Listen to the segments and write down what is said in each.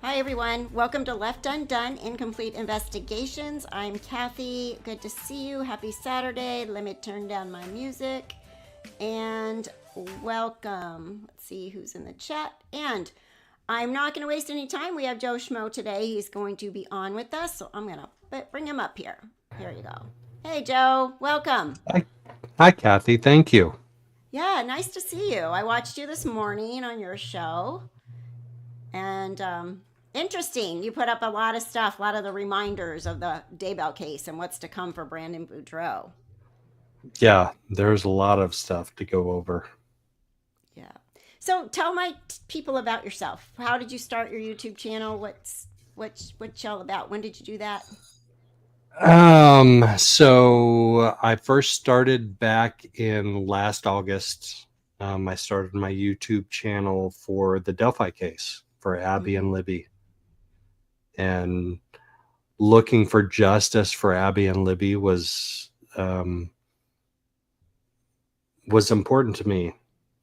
Hi, everyone. Welcome to Left Undone, Incomplete Investigations. I'm Kathy. Good to see you. Happy Saturday. Let me turn down my music. And welcome. Let's see who's in the chat. And I'm not going to waste any time. We have Joe Schmoe today. He's going to be on with us. So I'm going to bring him up here. Here you go. Hey, Joe. Welcome. Hi, Kathy. Thank you. Yeah, nice to see you. I watched you this morning on your show. And interesting. You put up a lot of stuff, a lot of the reminders of the Daybell case and what's to come for Brandon Boudreaux. Yeah, there's a lot of stuff to go over. Yeah. So tell my people about yourself. How did you start your YouTube channel? What's y'all about? When did you do that? So I first started back in last August. I started my YouTube channel for the Delphi case for Abby and Libby, and looking for justice for Abby and Libby was important to me.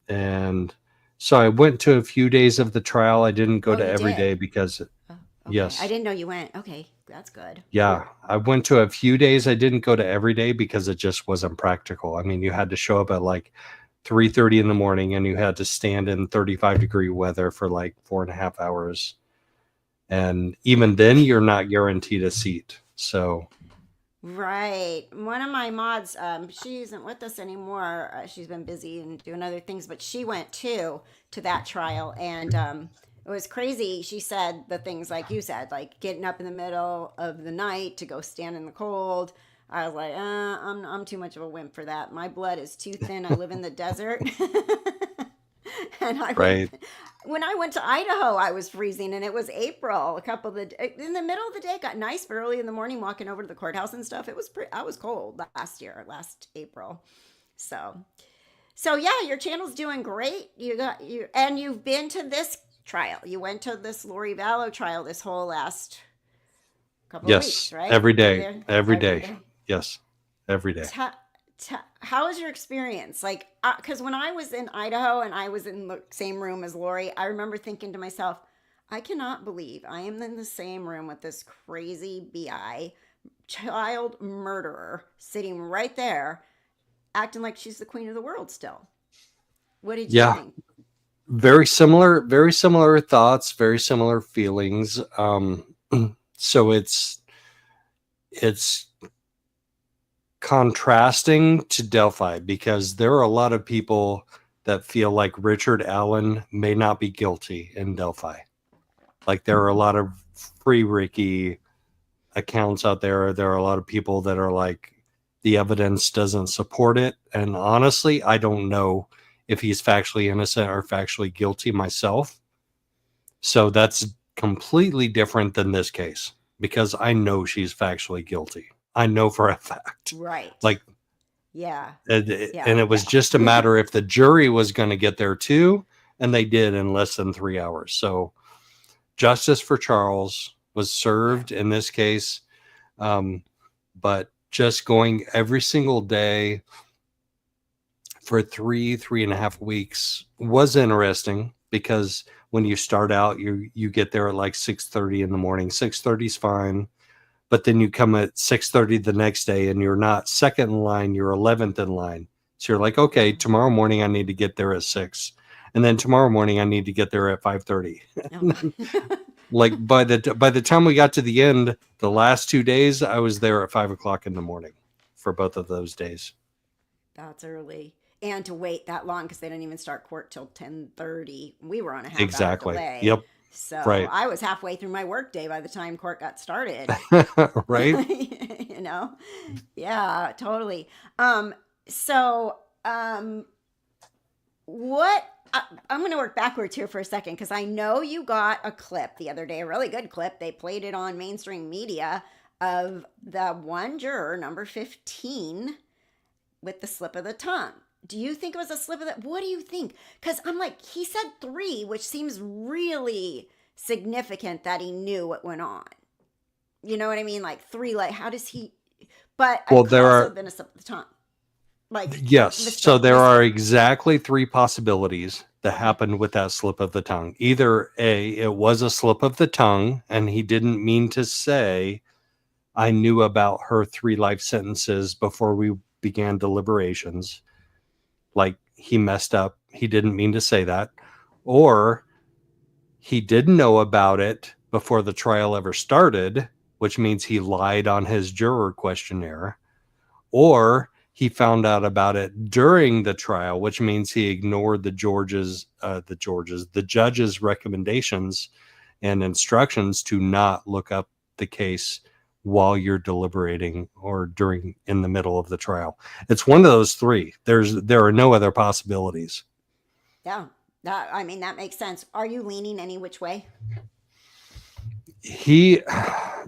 And so I went to a few days of the trial. I didn't go to every day because Oh, okay. yes. I didn't know you went. Okay, that's good. Yeah, I went to a few days. I didn't go to every day because it just wasn't practical. I mean, you had to show up at like 3:30 in the morning and you had to stand in 35-degree weather for like 4.5 hours. And even then, you're not guaranteed a seat. So, Right. One of my mods, she isn't with us anymore. She's been busy and doing other things, but she went too to that trial, and it was crazy. She said the things like you said, like getting up in the middle of the night to go stand in the cold. I was like, I'm too much of a wimp for that. My blood is too thin. I live in the desert. And I went right. when I went to Idaho, I was freezing, and it was April. A couple of in the middle of the day, it got nice, but early in the morning, walking over to the courthouse and stuff, it was I was cold last April. So, so yeah, your channel's doing great. And you've been to this trial. You went to this Lori Vallow trial this whole last couple of weeks, Yes, right? every You were day, there every every day. day. Yes, every day. How was your experience? Like, because when I was in Idaho and I was in the same room as Lori, I remember thinking to myself, I cannot believe I am in the same room with this crazy BI child murderer sitting right there, acting like she's the queen of the world still. What did you Yeah, think? very similar thoughts, very similar feelings. So it's contrasting to Delphi because there are a lot of people that feel like Richard Allen may not be guilty in Delphi. Like there are a lot of free Ricky accounts out there. There are a lot of people that are like the evidence doesn't support it. And honestly, I don't know if he's factually innocent or factually guilty myself. So that's completely different than this case because I know she's factually guilty. I know for a fact. Right. Like Yeah. and Yeah. it was Yeah. just a matter if the jury was going to get there too, and they did in less than 3 hours. So justice for Charles was Yeah. served in this case, but just going every single day for 3.5 weeks was interesting because when you start out, you get there at like 6:30 in the morning. 6:30 is fine, but then you come at 6:30 the next day and you're not second in line, you're 11th in line. So you're like, okay, tomorrow morning I need to get there at 6. And then tomorrow morning I need to get there at 5:30. Oh. Like by the time we got to the end, the last 2 days, I was there at 5 o'clock in the morning for both of those days. That's early. And to wait that long because they didn't even start court till 10:30. We were on a half-hour Exactly. delay. Yep. So Right. I was halfway through my workday by the time court got started. Right. You know? Yeah, totally. Um, so what I'm going to work backwards here for a second because I know you got a clip the other day, a really good clip. They played it on mainstream media of the one juror, number 15, with the slip of the tongue. Do you think it was a slip of the? What do you think? Because I'm like, he said 3, which seems really significant that he knew what went on. You know what I mean? Like 3, like how does he? But Well, it could there also are have been a slip of the tongue. Like, Yes. So there mistake. are exactly 3 possibilities that happened with that slip of the tongue. Either A, it was a slip of the tongue and he didn't mean to say, I knew about her 3 life sentences before we began deliberations. Like he messed up. He didn't mean to say that. Or he didn't know about it before the trial ever started, which means he lied on his juror questionnaire. Or he found out about it during the trial, which means he ignored the judge's recommendations and instructions to not look up the case while you're deliberating or in the middle of the trial. It's one of those 3. There are no other possibilities. Yeah. That makes sense. Are you leaning any which way?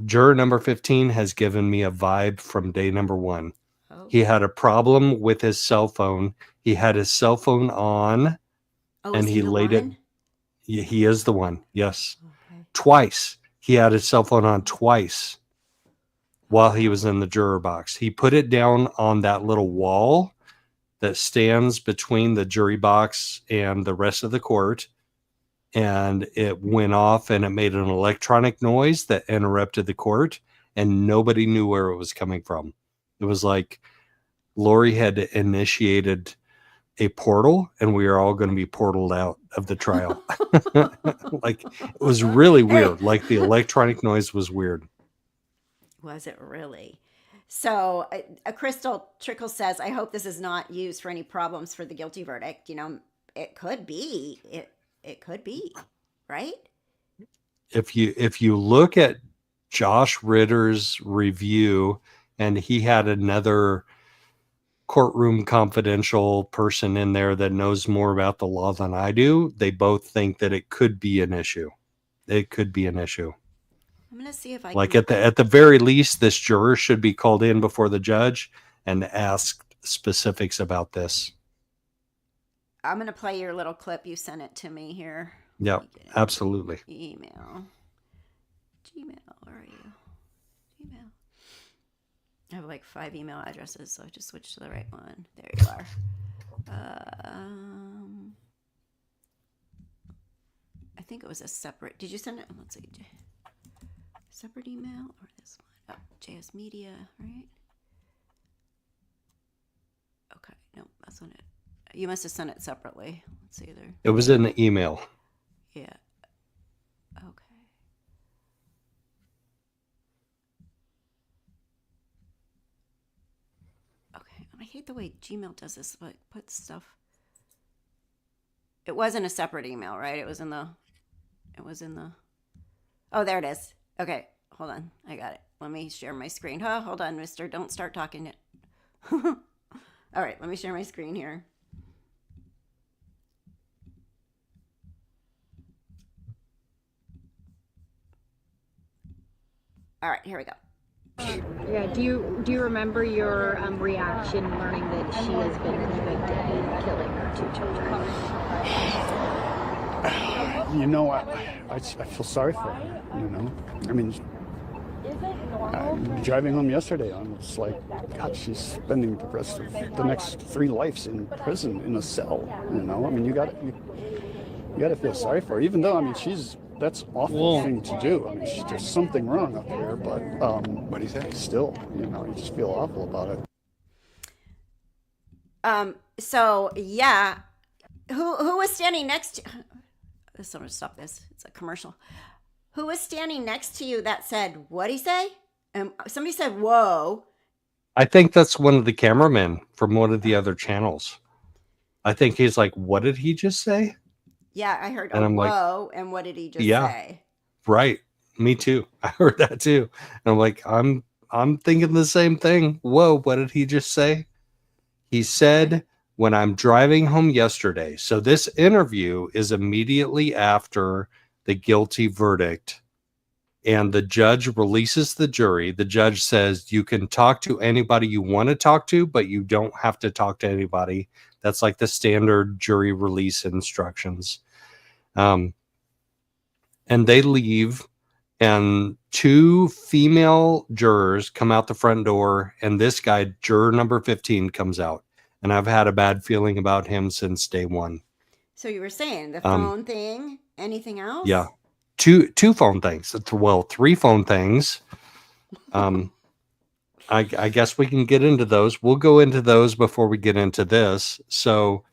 Juror number 15 has given me a vibe from day number 1. Oh. He had a problem with his cell phone. He had his cell phone on, and he laid it. He is the one. Yes. Okay. Twice. He had his cell phone on twice while he was in the juror box. He put it down on that little wall that stands between the jury box and the rest of the court. And it went off and it made an electronic noise that interrupted the court, and nobody knew where it was coming from. It was like Lori had initiated a portal and we are all going to be portaled out of the trial. Like it was really weird. Like the electronic noise was weird. Was it really? So a Crystal Trickle says, I hope this is not used for any problems for the guilty verdict. It could be. It could be, right? If you look at Josh Ritter's review, and he had another courtroom confidential person in there that knows more about the law than I do, they both think that it could be an issue. It could be an issue. I'm going to see if I can... at the very least, this juror should be called in before the judge and asked specifics about this. I'm going to play your little clip. You sent it to me here. Yeah, absolutely. Gmail, where are you? Gmail. I have like 5 email addresses, so I just switched to the right one. There you are. I think it was a separate. Did you send it? Let's see. Separate email or this one? Oh, JS Media, right? Okay, no, that's not it. You must have sent it separately. Let's see there. It was in the email. Yeah. Okay. Okay. And I hate the way Gmail does this, but puts stuff. It wasn't a separate email, right? It was in the. Oh, there it is. Okay. Hold on. I got it. Let me share my screen. Oh, hold on, mister. Don't start talking yet. All right. Let me share my screen here. All right, here we go. Yeah. Do you remember your reaction learning that she has been convicted in killing her 2 children? I feel sorry for her. I mean, driving home yesterday, I was like, God, she's spending the next 3 lives in prison in a cell. I mean, you got to feel sorry for her, even though that's awful thing to do. I mean, there's something wrong up here, but what do you think? Still, you just feel awful about it. So yeah, who was standing next to? Someone stop this. It's a commercial. Who was standing next to you that said, "What'd he say?" And somebody said, "Whoa." I think that's one of the cameramen from one of the other channels. I think he's like, "What did he just say?" Yeah, I heard, and I'm whoa, and what did he just say? Right. Me too. I heard that too. And I'm like, I'm thinking the same thing. Whoa, what did he just say? He said, when I'm driving home yesterday. So this interview is immediately after the guilty verdict, and the judge releases the jury. The judge says, you can talk to anybody you want to talk to, but you don't have to talk to anybody. That's like the standard jury release instructions. And they leave, and 2 female jurors come out the front door, and this guy, juror number 15, comes out. and I've had a bad feeling about him since day one. So you were saying the phone thing, anything else? Yeah. Two phone things. Well, 3 phone things. I guess we can get into those. We'll go into those before we get into this. So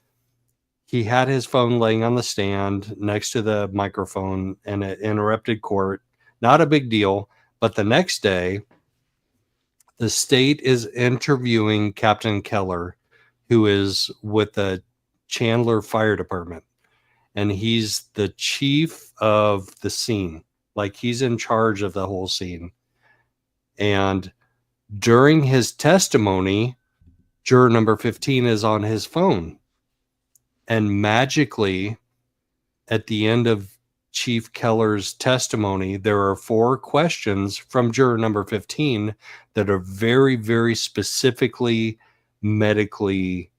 he had his phone laying on the stand next to the microphone, and it interrupted court. Not a big deal. But the next day, the state is interviewing Captain Keller, who is with the Chandler Fire Department. And he's the chief of the scene. Like, he's in charge of the whole scene. And during his testimony, juror number 15 is on his phone. And magically, at the end of Chief Keller's testimony, there are 4 questions from juror number 15 that are very, very specifically medically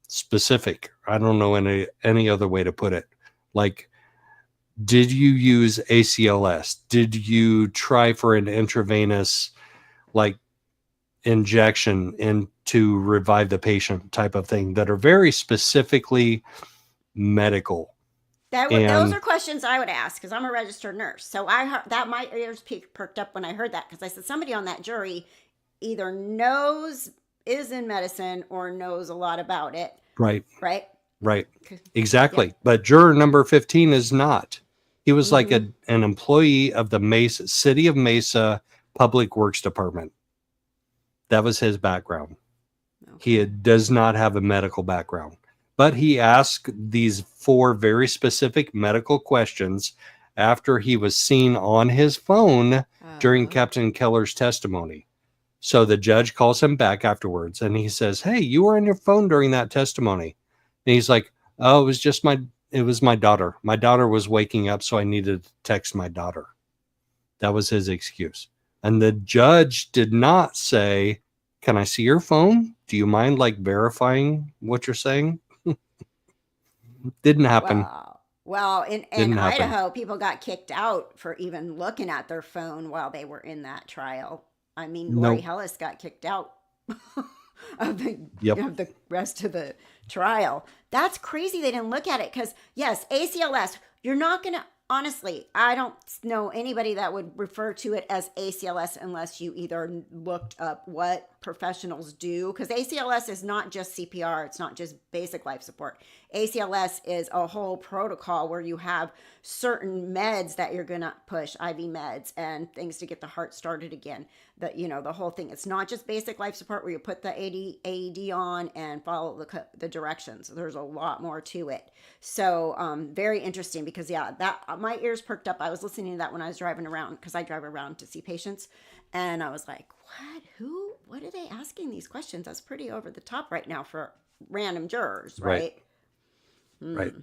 specific. I don't know any other way to put it. Like, did you use ACLS? Did you try for an intravenous, like, injection to revive the patient type of thing, that are very specifically medical? Those are questions I would ask, because I'm a registered nurse. So I heard that, my ears perked up when I heard that, because I said somebody on that jury either is in medicine or knows a lot about it. Right. Right. Exactly. Yeah. But juror number 15 is not. He was like an employee of the City of Mesa Public Works Department. That was his background. Okay. He does not have a medical background. But he asked these 4 very specific medical questions after he was seen on his phone during Captain Keller's testimony. So the judge calls him back afterwards, and he says, "Hey, you were on your phone during that testimony." And he's like, "Oh, it was my daughter. My daughter was waking up, so I needed to text my daughter." That was his excuse. And the judge did not say, "Can I see your phone? Do you mind, like, verifying what you're saying?" Didn't happen. Well, in Idaho, people got kicked out for even looking at their phone while they were in that trial. I mean, Lori Hellis got kicked out of the rest of the trial. That's crazy they didn't look at it, because, yes, ACLS, you're not going to, honestly, I don't know anybody that would refer to it as ACLS unless you either looked up what professionals do, because ACLS is not just CPR. It's not just basic life support. ACLS is a whole protocol where you have certain meds that you're going to push, IV meds and things to get the heart started again. The whole thing. It's not just basic life support where you put the AED on and follow the directions. There's a lot more to it. So very interesting, because that my ears perked up. I was listening to that when I was driving around, because I drive around to see patients, and I was like, what are they asking these questions? That's pretty over the top right now for random jurors, right? Right.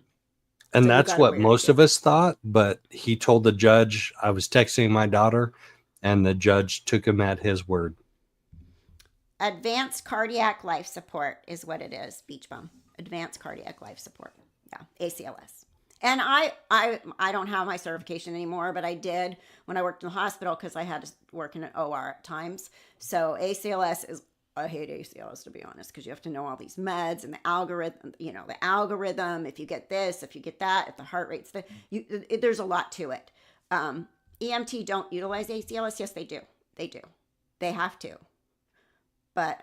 And so that's what most of us thought, but he told the judge, "I was texting my daughter," and the judge took him at his word. Advanced cardiac life support is what it is, Beach Bum. Advanced cardiac life support. Yeah, ACLS. And I don't have my certification anymore, but I did when I worked in the hospital, because I had to work in an OR at times. So ACLS is, I hate ACLS, to be honest, because you have to know all these meds and the algorithm, if you get this, if you get that, if the heart rate's there's a lot to it. EMT don't utilize ACLS. Yes, they do. They have to. But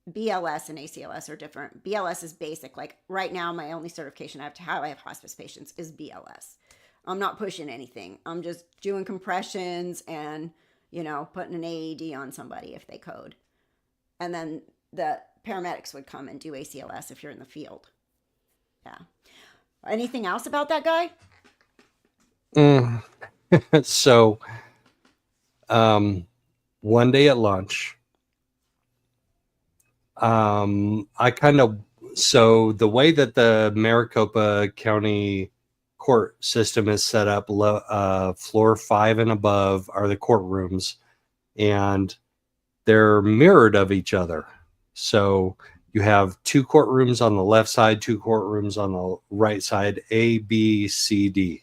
BLS and ACLS are different. BLS is basic. Like right now, my only certification I have hospice patients is BLS. I'm not pushing anything. I'm just doing compressions and, putting an AED on somebody if they code. And then the paramedics would come and do ACLS if you're in the field. Yeah. Anything else about that guy? So, one day at lunch, so the way that the Maricopa County court system is set up, floor 5 and above are the courtrooms, and they're mirrored of each other. So you have 2 courtrooms on the left side, 2 courtrooms on the right side, A, B, C, D.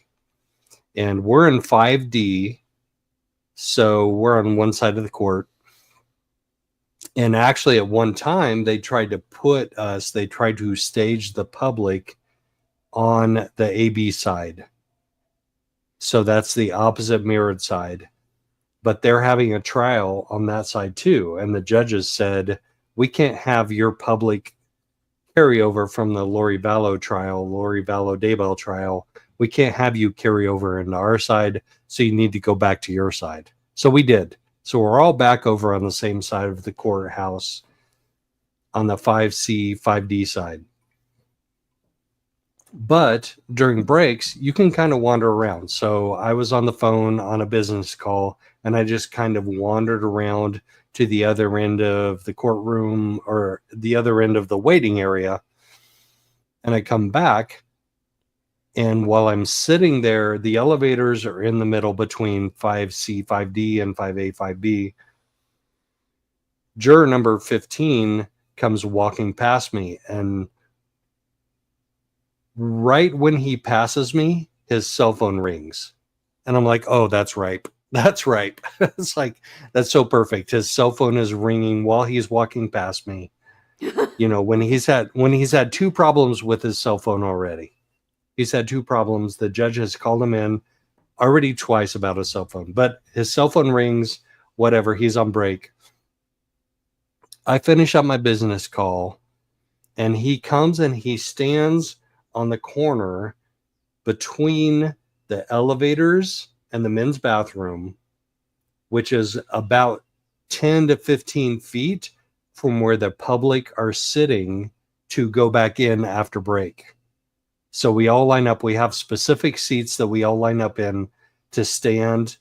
And we're in 5D, so we're on one side of the court. And actually, at one time, they tried to stage the public on the AB side. So that's the opposite mirrored side. But they're having a trial on that side too. And the judges said, we can't have your public carryover from the Lori Vallow trial, Lori Vallow Daybell trial. We can't have you carry over into our side. So you need to go back to your side. So we did. So we're all back over on the same side of the courthouse on the 5C, 5D side. But during breaks, you can kind of wander around. So I was on the phone on a business call, and I just kind of wandered around to the other end of the courtroom or the other end of the waiting area. And I come back, and while I'm sitting there, the elevators are in the middle between 5C, 5D, and 5A, 5B. Juror number 15 comes walking past me, and right when he passes me, his cell phone rings. And I'm like, oh, that's right. That's right. It's like, that's so perfect. His cell phone is ringing while he's walking past me. You know, when he's had two problems with his cell phone already. He's had two problems. The judge has called him in already twice about his cell phone. But his cell phone rings, whatever, he's on break. I finish up my business call, and he comes and he stands on the corner between the elevators and the men's bathroom, which is about 10 to 15 feet from where the public are sitting to go back in after break. So we all line up. We have specific seats that we all line up in to stand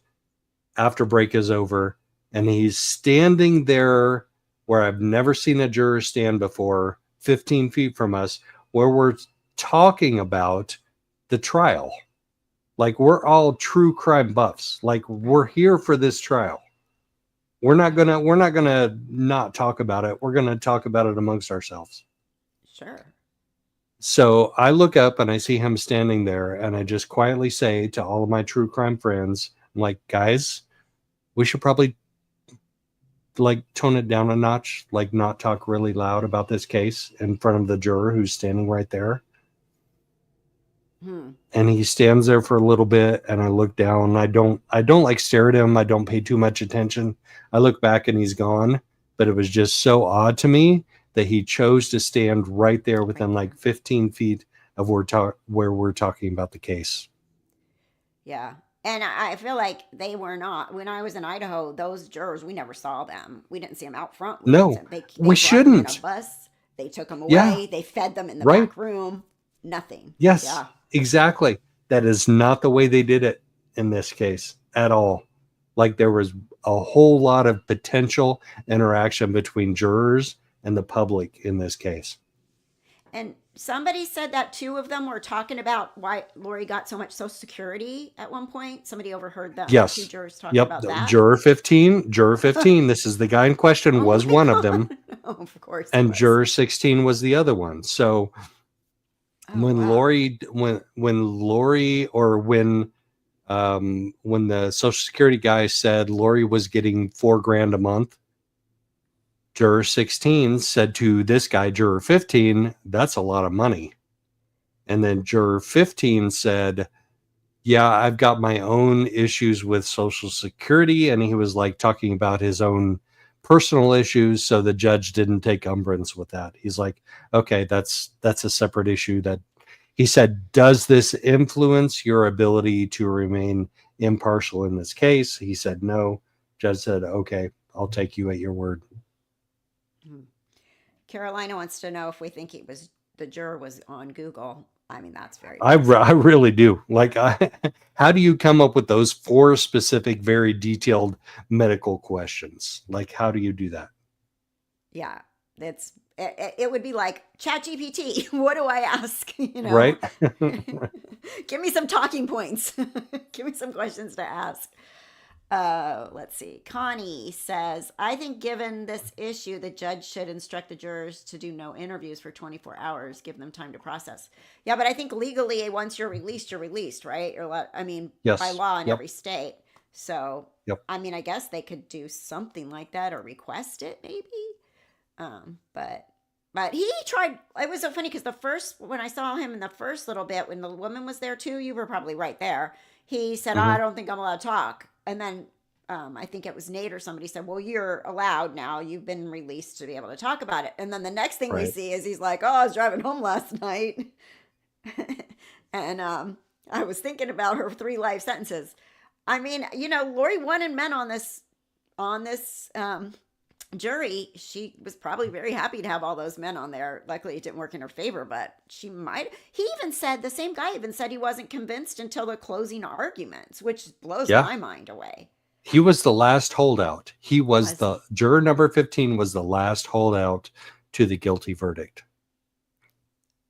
after break is over. And he's standing there where I've never seen a juror stand before, 15 feet from us, where we're talking about the trial. Like, we're all true crime buffs. Like, we're here for this trial. We're not gonna not talk about it. We're gonna talk about it amongst ourselves. Sure. So I look up and I see him standing there, and I just quietly say to all of my true crime friends, I'm like, guys, we should probably like tone it down a notch, like not talk really loud about this case in front of the juror who's standing right there. And he stands there for a little bit, and I look down. I don't like stare at him. I don't pay too much attention. I look back and he's gone, but it was just so odd to me that he chose to stand right there within like 15 feet of where we're talking about the case. Yeah. And I feel like they were not. When I was in Idaho, those jurors, we never saw them. We didn't see them out front. No, they we brought them in a shouldn't. bus. They took them away. Yeah. They fed them in the Right. back room. Nothing. Yes, Yeah. exactly. That is not the way they did it in this case at all. Like, there was a whole lot of potential interaction between jurors and the public in this case. And somebody said that two of them were talking about why Lori got so much Social Security at one point. Somebody overheard the Yes. two jurors talking about that. Juror 15, this is the guy in question, was my one God. of them. Oh, of course. he And was. juror 16 was the other one. So Oh, when wow. Lori or when the Social Security guy said Lori was getting $4,000 a month, juror 16 said to this guy, juror 15, that's a lot of money. And then juror 15 said, yeah, I've got my own issues with Social Security. And he was like talking about his own personal issues. So the judge didn't take umbrance with that. He's like, okay, that's a separate issue. That he said, does this influence your ability to remain impartial in this case? He said, no. Judge said, okay, I'll take you at your word. Carolina wants to know if we think the juror was on Google. I mean, that's very. I really do. Like, how do you come up with those 4 specific, very detailed medical questions? Like, how do you do that? Yeah, it would be like ChatGPT. What do I ask? Right? Give me some talking points. Give me some questions to ask. Let's see. Connie says, I think given this issue, the judge should instruct the jurors to do no interviews for 24 hours, give them time to process. Yeah, but I think legally, once you're released, right? Yes. By law in Yep. every state. So, Yep. I mean, I guess they could do something like that or request it, maybe. But he tried. It was so funny because when I saw him in the first little bit, when the woman was there too, you were probably right there. He said, Mhm. I don't think I'm allowed to talk. And then I think it was Nate or somebody said, well, you're allowed now. You've been released to be able to talk about it. And then the next thing we Right. see is he's like, oh, I was driving home last night. And I was thinking about her 3 life sentences. I mean, Lori won and men on this jury. She was probably very happy to have all those men on there. Luckily it didn't work in her favor, but he even said, the same guy even said he wasn't convinced until the closing arguments, which blows Yeah. my mind away. He was the last holdout. He was Was- the juror number 15 was the last holdout to the guilty verdict.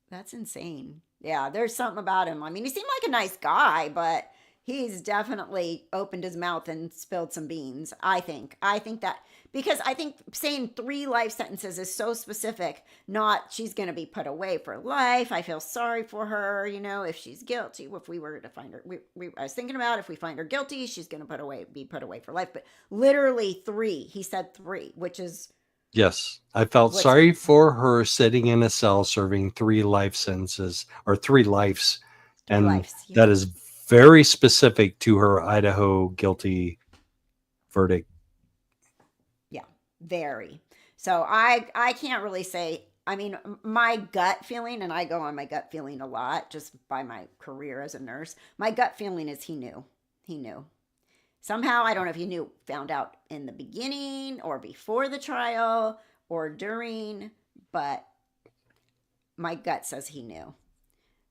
That's insane. Yeah, there's something about him. I mean, he seemed like a nice guy, but he's definitely opened his mouth and spilled some beans, I think. I think that because I think saying 3 life sentences is so specific, not she's going to be put away for life. I feel sorry for her, if she's guilty. If we were to find her, I was thinking about if we find her guilty, she's going to be put away for life. But literally 3. He said 3, which is Yes. I felt What's- sorry for her sitting in a cell serving 3 life sentences or 3 lives. 3 And lives. Yeah. that is very specific to her Idaho guilty verdict. Very. So I can't really say. I mean, my gut feeling, and I go on my gut feeling a lot just by my career as a nurse. My gut feeling is he knew. He knew. Somehow, I don't know if he found out in the beginning or before the trial or during, but my gut says he knew.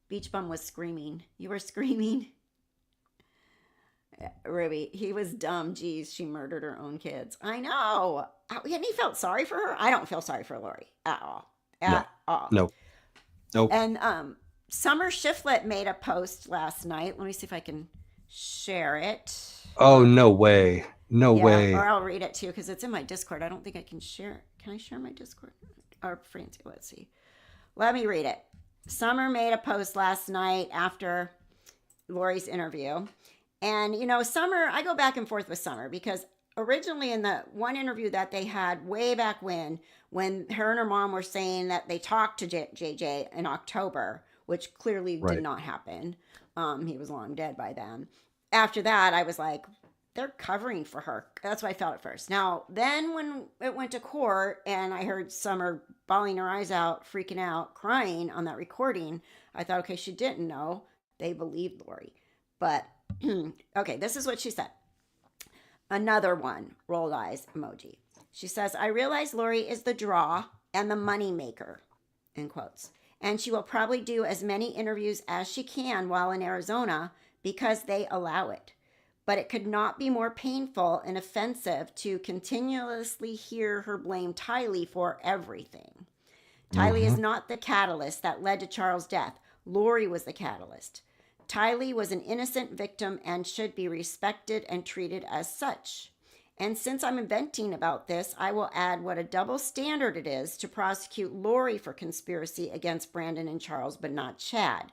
Beach Bum was screaming. You were screaming? Ruby, he was dumb. Geez, she murdered her own kids. I know. And he felt sorry for her. I don't feel sorry for Lori at all. At all. No. Nope. And Summer Shiflett made a post last night. Let me see if I can share it. Oh, no way. No way. Or I'll read it too because it's in my Discord. I don't think I can share. Can I share my Discord? Or Francie, let's see. Let me read it. Summer made a post last night after Lori's interview. And, Summer, I go back and forth with Summer because originally in the one interview that they had way back when her and her mom were saying that they talked to JJ in October, which clearly Right. did not happen. He was long dead by then. After that, I was like, they're covering for her. That's what I felt at first. Now, then when it went to court and I heard Summer bawling her eyes out, freaking out, crying on that recording, I thought, okay, she didn't know. They believed Lori. But, okay, this is what she said. Another one, rolled eyes emoji. She says, I realize Lori is the draw and the money maker, in quotes. And she will probably do as many interviews as she can while in Arizona because they allow it. But it could not be more painful and offensive to continuously hear her blame Tylee for everything. Tylee is not the catalyst that led to Charles' death. Lori was the catalyst. Tylee was an innocent victim and should be respected and treated as such. And since I'm venting about this, I will add what a double standard it is to prosecute Lori for conspiracy against Brandon and Charles, but not Chad.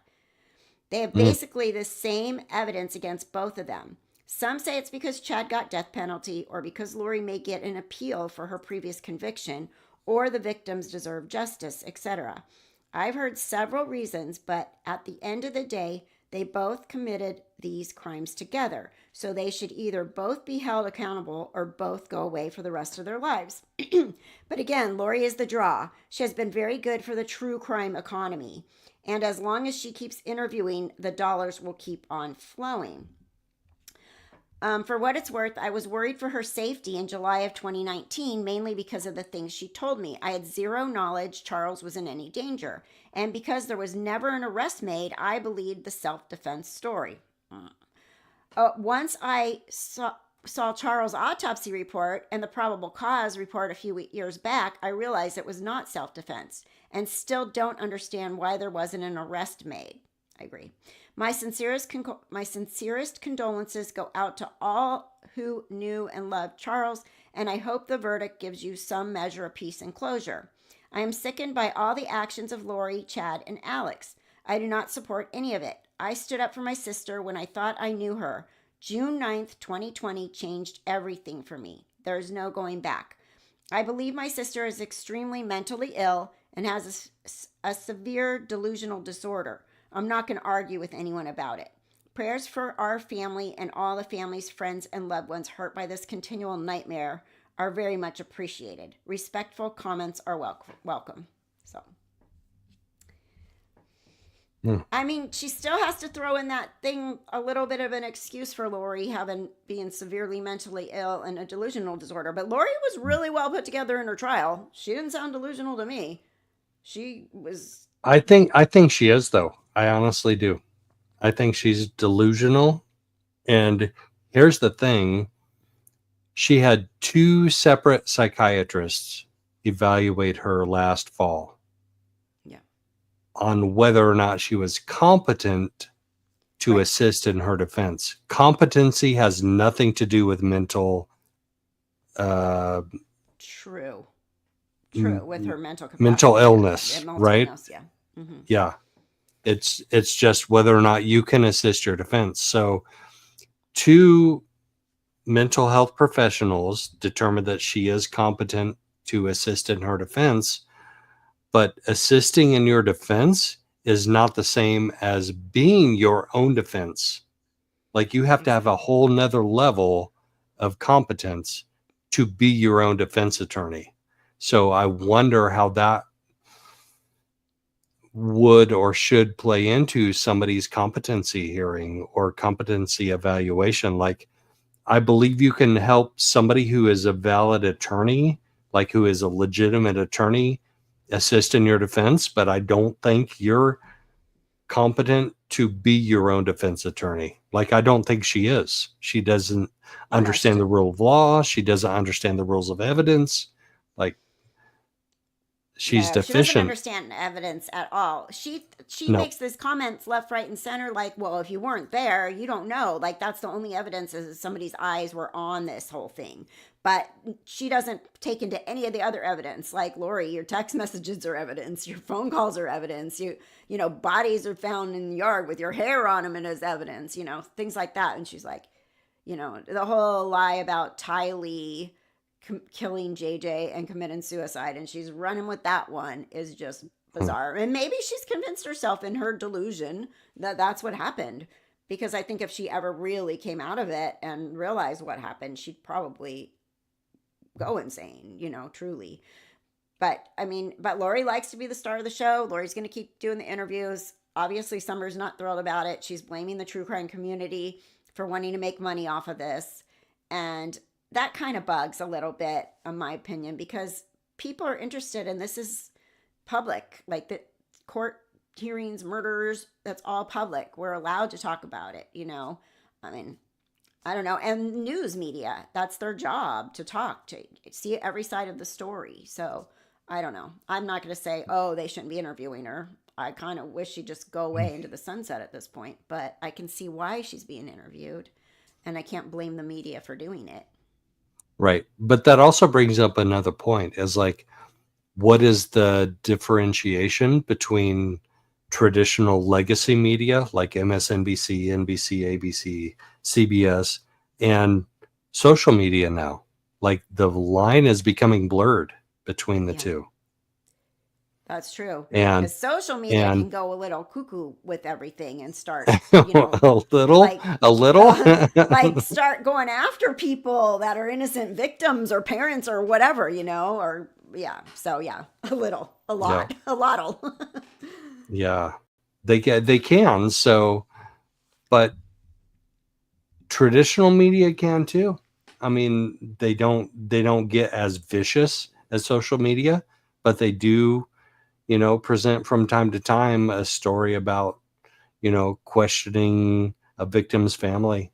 They have basically the same evidence against both of them. Some say it's because Chad got death penalty or because Lori may get an appeal for her previous conviction or the victims deserve justice, etc. I've heard several reasons, but at the end of the day, they both committed these crimes together. So they should either both be held accountable or both go away for the rest of their lives. But again, Lori is the draw. She has been very good for the true crime economy. And as long as she keeps interviewing, the dollars will keep on flowing. For what it's worth, I was worried for her safety in July of 2019, mainly because of the things she told me. I had zero knowledge Charles was in any danger. And because there was never an arrest made, I believed the self-defense story. Once I saw Charles' autopsy report and the probable cause report a few years back, I realized it was not self-defense and still don't understand why there wasn't an arrest made. I agree. My sincerest condolences go out to all who knew and loved Charles, and I hope the verdict gives you some measure of peace and closure. I am sickened by all the actions of Lori, Chad, and Alex. I do not support any of it. I stood up for my sister when I thought I knew her. June 9th, 2020 changed everything for me. There is no going back. I believe my sister is extremely mentally ill and has a severe delusional disorder. I'm not going to argue with anyone about it. Prayers for our family and all the family's friends and loved ones hurt by this continual nightmare are very much appreciated. Respectful comments are welcome. So, I mean, she still has to throw in that thing, a little bit of an excuse for Lori being severely mentally ill and a delusional disorder. But Lori was really well put together in her trial. She didn't sound delusional to me. She was. I think she is, though. I honestly do. I think she's delusional. And here's the thing. She had 2 separate psychiatrists evaluate her last fall. Yeah. On whether or not she was competent to assist in her defense. Competency has nothing to do with mental. True. With her mental capacity. Mental illness, right? Illness, yeah. Mm-hmm. Yeah. It's just whether or not you can assist your defense. So 2 mental health professionals determined that she is competent to assist in her defense, but assisting in your defense is not the same as being your own defense. Like, you have to have a whole nother level of competence to be your own defense attorney. So I wonder how that would or should play into somebody's competency hearing or competency evaluation. Like, I believe you can help somebody who is a valid attorney, like who is a legitimate attorney, assist in your defense, but I don't think you're competent to be your own defense attorney. Like, I don't think she is. She doesn't understand the rule of law. She doesn't understand the rules of evidence. Like, she's deficient. She doesn't understand evidence at all. She makes these comments left, right, and center, like, well, if you weren't there, you don't know. Like, that's the only evidence is somebody's eyes were on this whole thing. But she doesn't take into any of the other evidence. Like, Lori, your text messages are evidence. Your phone calls are evidence. You know, bodies are found in the yard with your hair on them and as evidence, you know, things like that. And she's like, you know, the whole lie about Ty Lee killing JJ and committing suicide, and she's running with that one, is just bizarre. And maybe she's convinced herself in her delusion that that's what happened, because I think if she ever really came out of it and realized what happened, she'd probably go insane, you know, truly. But I mean, but Lori likes to be the star of the show. Lori's going to keep doing the interviews. Obviously, Summer's not thrilled about it. She's blaming the true crime community for wanting to make money off of this. And that kind of bugs a little bit, in my opinion, because people are interested, and this is public. Like, the court hearings, murders, that's all public. We're allowed to talk about it, you know. I mean, I don't know. And news media, that's their job, to talk, to see every side of the story. So I don't know. I'm not going to say, oh, they shouldn't be interviewing her. I kind of wish she'd just go away into the sunset at this point. But I can see why she's being interviewed, and I can't blame the media for doing it. Right. But that also brings up another point, is like, what is the differentiation between traditional legacy media like MSNBC, NBC, ABC, CBS, and social media now? Like, the line is becoming blurred between the two. That's true. And because social media can go a little cuckoo with everything and start, you know, a little, like start going after people that are innocent victims or parents or whatever, you know, or So a little, a lot, a lot. Yeah, they can. So, but traditional media can too. I mean, they don't get as vicious as social media, but they do, you know, present from time to time a story about, you know, questioning a victim's family.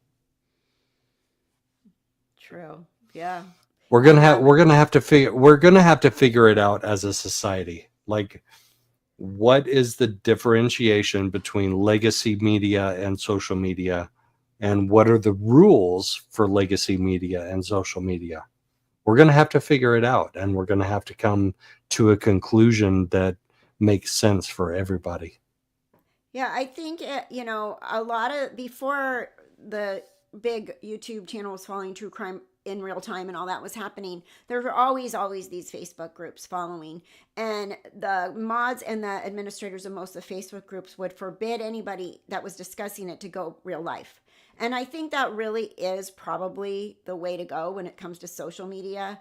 True. Yeah. We're gonna have to figure it out as a society. Like, what is the differentiation between legacy media and social media, and what are the rules for legacy media and social media? We're going to have to figure it out, and we're going to have to come to a conclusion that makes sense for everybody. Yeah, I think, you know, a lot of, before the big YouTube channel was following true crime, in real time and all that was happening, there were always these Facebook groups following, and the mods and the administrators of most of the Facebook groups would forbid anybody that was discussing it to go real life. And I think that really is probably the way to go when it comes to social media.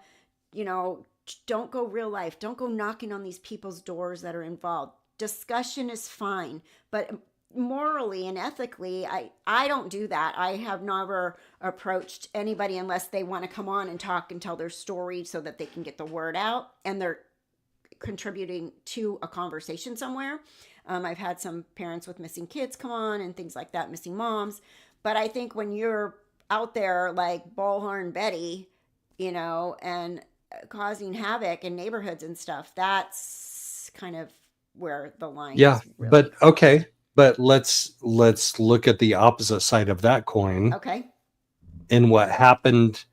You know, don't go real life. Don't go knocking on these people's doors that are involved. Discussion is fine, but morally and ethically, I don't do that. I have never approached anybody unless they want to come on and talk and tell their story so that they can get the word out and they're contributing to a conversation somewhere. I've had some parents with missing kids come on and things like that, missing moms. But I think when you're out there like Bullhorn Betty, you know, and causing havoc in neighborhoods and stuff, that's kind of where the line Yeah, is really. but okay. But let's look at the opposite side of that coin. Okay. And what happened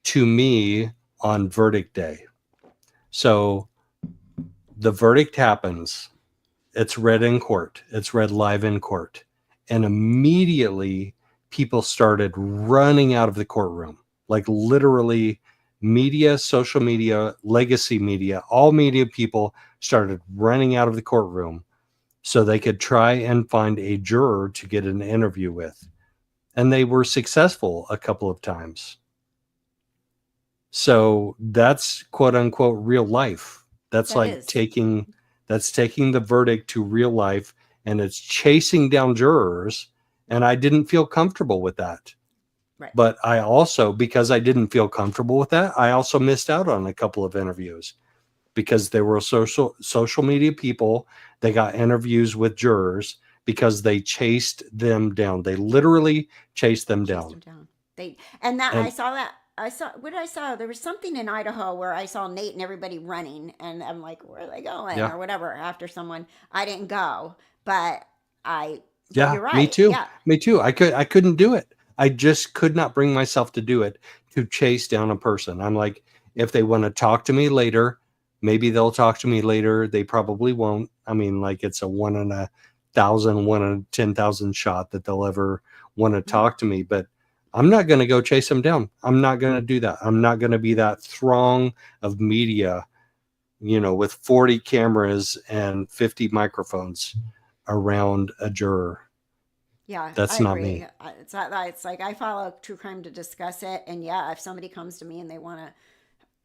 to me on verdict day. So the verdict happens. It's read in court. It's read live in court. And immediately people started running out of the courtroom. Like literally media, social media, legacy media, all media people started running out of the courtroom so they could try and find a juror to get an interview with. And they were successful a couple of times. So that's quote unquote real life. That's taking the verdict to real life, and it's chasing down jurors. And I didn't feel comfortable with that. Right. But I also, because I didn't feel comfortable with that, I also missed out on a couple of interviews because there were social media people. They got interviews with jurors because they chased them down. They literally chased them down. I saw that. What did I saw? There was something in Idaho where I saw Nate and everybody running, and I'm like, where are they going? Yeah. Or whatever, after someone. I didn't go, but yeah, you're right. Me too. Yeah. Me too. I couldn't do it. I just could not bring myself to do it, to chase down a person. I'm like, if they want to talk to me later, maybe they'll talk to me later. They probably won't. I mean, like it's a 1 in 1,000, 1 in 10,000 shot that they'll ever want to talk to me. But I'm not going to go chase them down. I'm not going to do that. I'm not going to be that throng of media, you know, with 40 cameras and 50 microphones around a juror. Yeah, that's I not agree. me. It's like I follow true crime to discuss it, and yeah, if somebody comes to me and they want to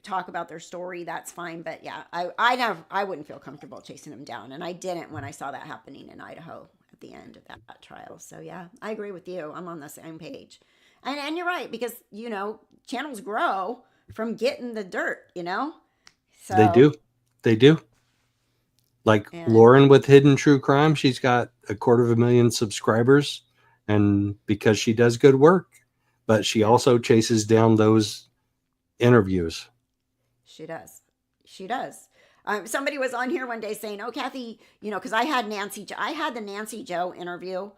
talk about their story, that's fine. But yeah, I wouldn't feel comfortable chasing them down, and I didn't when I saw that happening in Idaho at the end of that trial. So yeah, I agree with you. I'm on the same page, and you're right, because you know channels grow from getting the dirt. You know, so they do. Like Lauren with Hidden True Crime, she's got 250,000 subscribers, and because she does good work, but she also chases down those interviews. She does. Somebody was on here one day saying, "Oh, Kathy, you know, because I had the Nancy Joe interview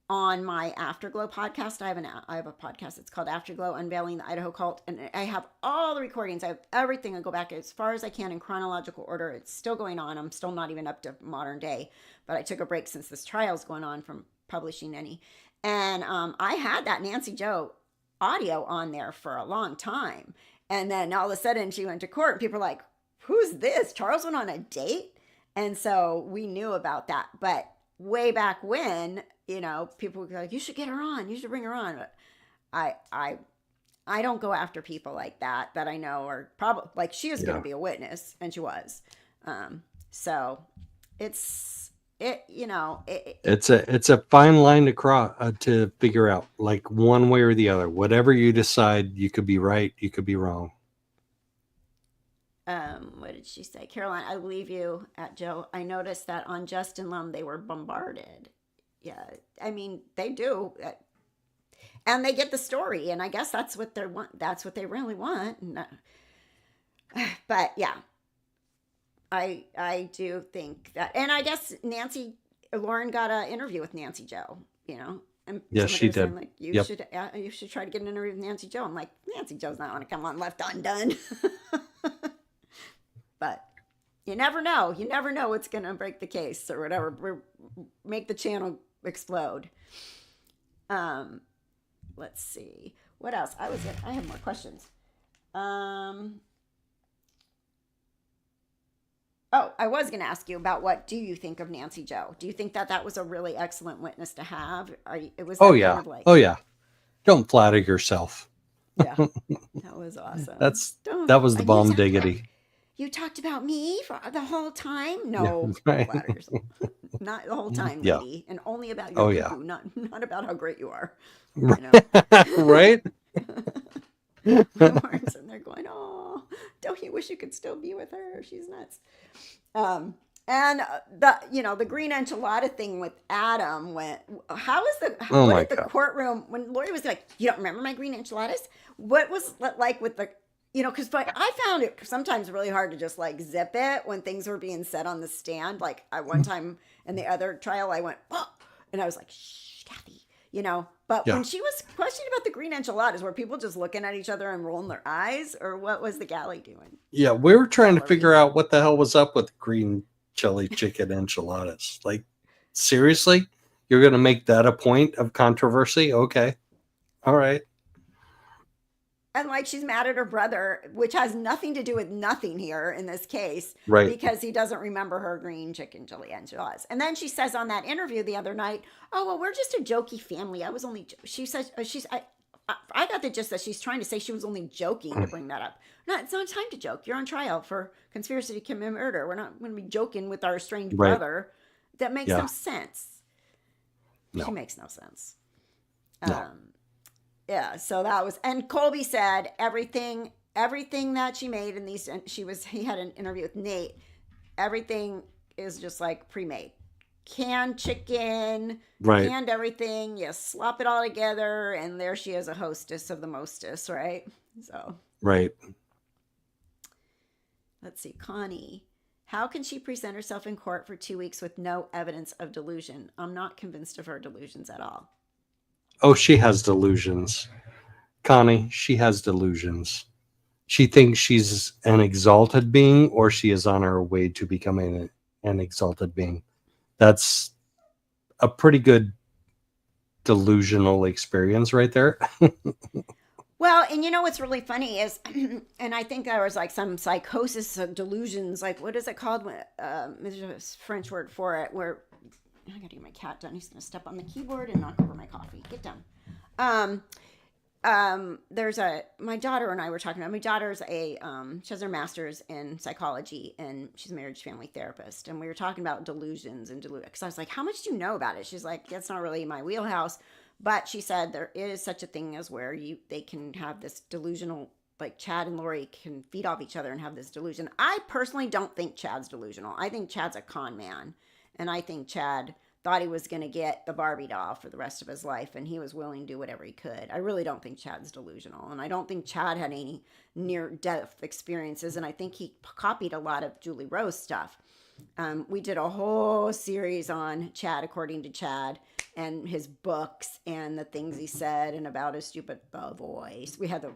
on my Afterglow podcast. I have a podcast. It's called Afterglow, Unveiling the Idaho Cult, and I have all the recordings. I have everything. I go back as far as I can in chronological order. It's still going on. I'm still not even up to modern day, but I took a break since this trial's going on from publishing any. And I had that Nancy Joe audio on there for a long time, and then all of a sudden she went to court, and people are like, "Who's this? Charles went on a date?" And so we knew about that, but way back when, you know, people would be like, "You should get her on. You should bring her on." But I don't go after people like that I know are probably like she was going to be a witness, and she was. So it's a fine line to cross to figure out, like one way or the other. Whatever you decide, you could be right, you could be wrong. What did she say? Caroline, I believe you at Joe. I noticed that on Justin Lum, they were bombarded. Yeah, I mean, they do. And they get the story, and I guess that's what they want. That's what they really want. But yeah, I do think that, and I guess Lauren got an interview with Nancy Joe, you know. And yes, she did. Saying, like, you should try to get an interview with Nancy Joe. I'm like, Nancy Joe's not going to come on Left Undone. But you never know. You never know what's going to break the case or whatever, make the channel explode. Let's see. What else? I have more questions. Um. Oh, I was going to ask you about what do you think of Nancy Joe? Do you think that that was a really excellent witness to have? It was Oh that kind yeah. of like, Oh yeah. Don't flatter yourself. yeah, that was awesome. That's Don't, that was the and you bomb talked about diggity. you talked about me for the whole time. Yeah. No, Right. flatter yourself. Not the whole time, Yeah. lady, and only about your Oh poo yeah. poo, not about how great you are. You Right. know. Right? My Warren's in there going, "Oh, don't you wish you could still be with her? She's nuts." And the green enchilada thing with Adam went. How was the Oh what my did the God. courtroom when Lori was like, "You don't remember my green enchiladas?" What was it like with the because I found it sometimes really hard to just like zip it when things were being said on the stand. Like I one time in the other trial, I went, "Oh," and I was like, "Shh, Kathy," But Yeah. when she was questioning about the green enchiladas, were people just looking at each other and rolling their eyes, or what was the galley doing? Yeah, we were trying to Gallery. figure out what the hell was up with green chili chicken enchiladas. Like, seriously? You're going to make that a point of controversy? Okay. All right. And like she's mad at her brother, which has nothing to do with nothing here in this case, Right. because he doesn't remember her green chicken chili enchiladas. And then she says on that interview the other night, "Oh well, we're just a jokey family. I was only." She says I got the gist that she's trying to say she was only joking to bring that up. No, it's not time to joke. You're on trial for conspiracy to commit murder. We're not going to be joking with our estranged Right. brother. That makes Yeah. no sense. No. She makes no sense. No. Yeah, so that was, and Colby said everything that she made in these, and he had an interview with Nate. Everything is just like pre-made, canned chicken, Right. canned everything. You slop it all together, and there she is, a hostess of the mostess, right? So Right. let's see, Connie. How can she present herself in court for 2 weeks with no evidence of delusion? I'm not convinced of her delusions at all. Oh, she has delusions. Connie, she has delusions. She thinks she's an exalted being, or she is on her way to becoming an exalted being. That's a pretty good delusional experience right there. Well, and what's really funny is, and I think there was like some psychosis of delusions, like what is it called? There's a French word for it, where I gotta get my cat done. He's gonna step on the keyboard and knock over my coffee. Get down. My daughter and I were talking about, my daughter's she has her master's in psychology, and she's a marriage family therapist. And we were talking about delusions and because I was like, how much do you know about it? She's like, that's not really my wheelhouse. But she said there is such a thing as where they can have this delusional, like Chad and Lori can feed off each other and have this delusion. I personally don't think Chad's delusional. I think Chad's a con man. And I think Chad thought he was going to get the Barbie doll for the rest of his life, and he was willing to do whatever he could. I really don't think Chad's delusional, and I don't think Chad had any near-death experiences, and I think he copied a lot of Julie Rose stuff. We did a whole series on Chad, according to Chad, and his books and the things he said and about his stupid voice. We had to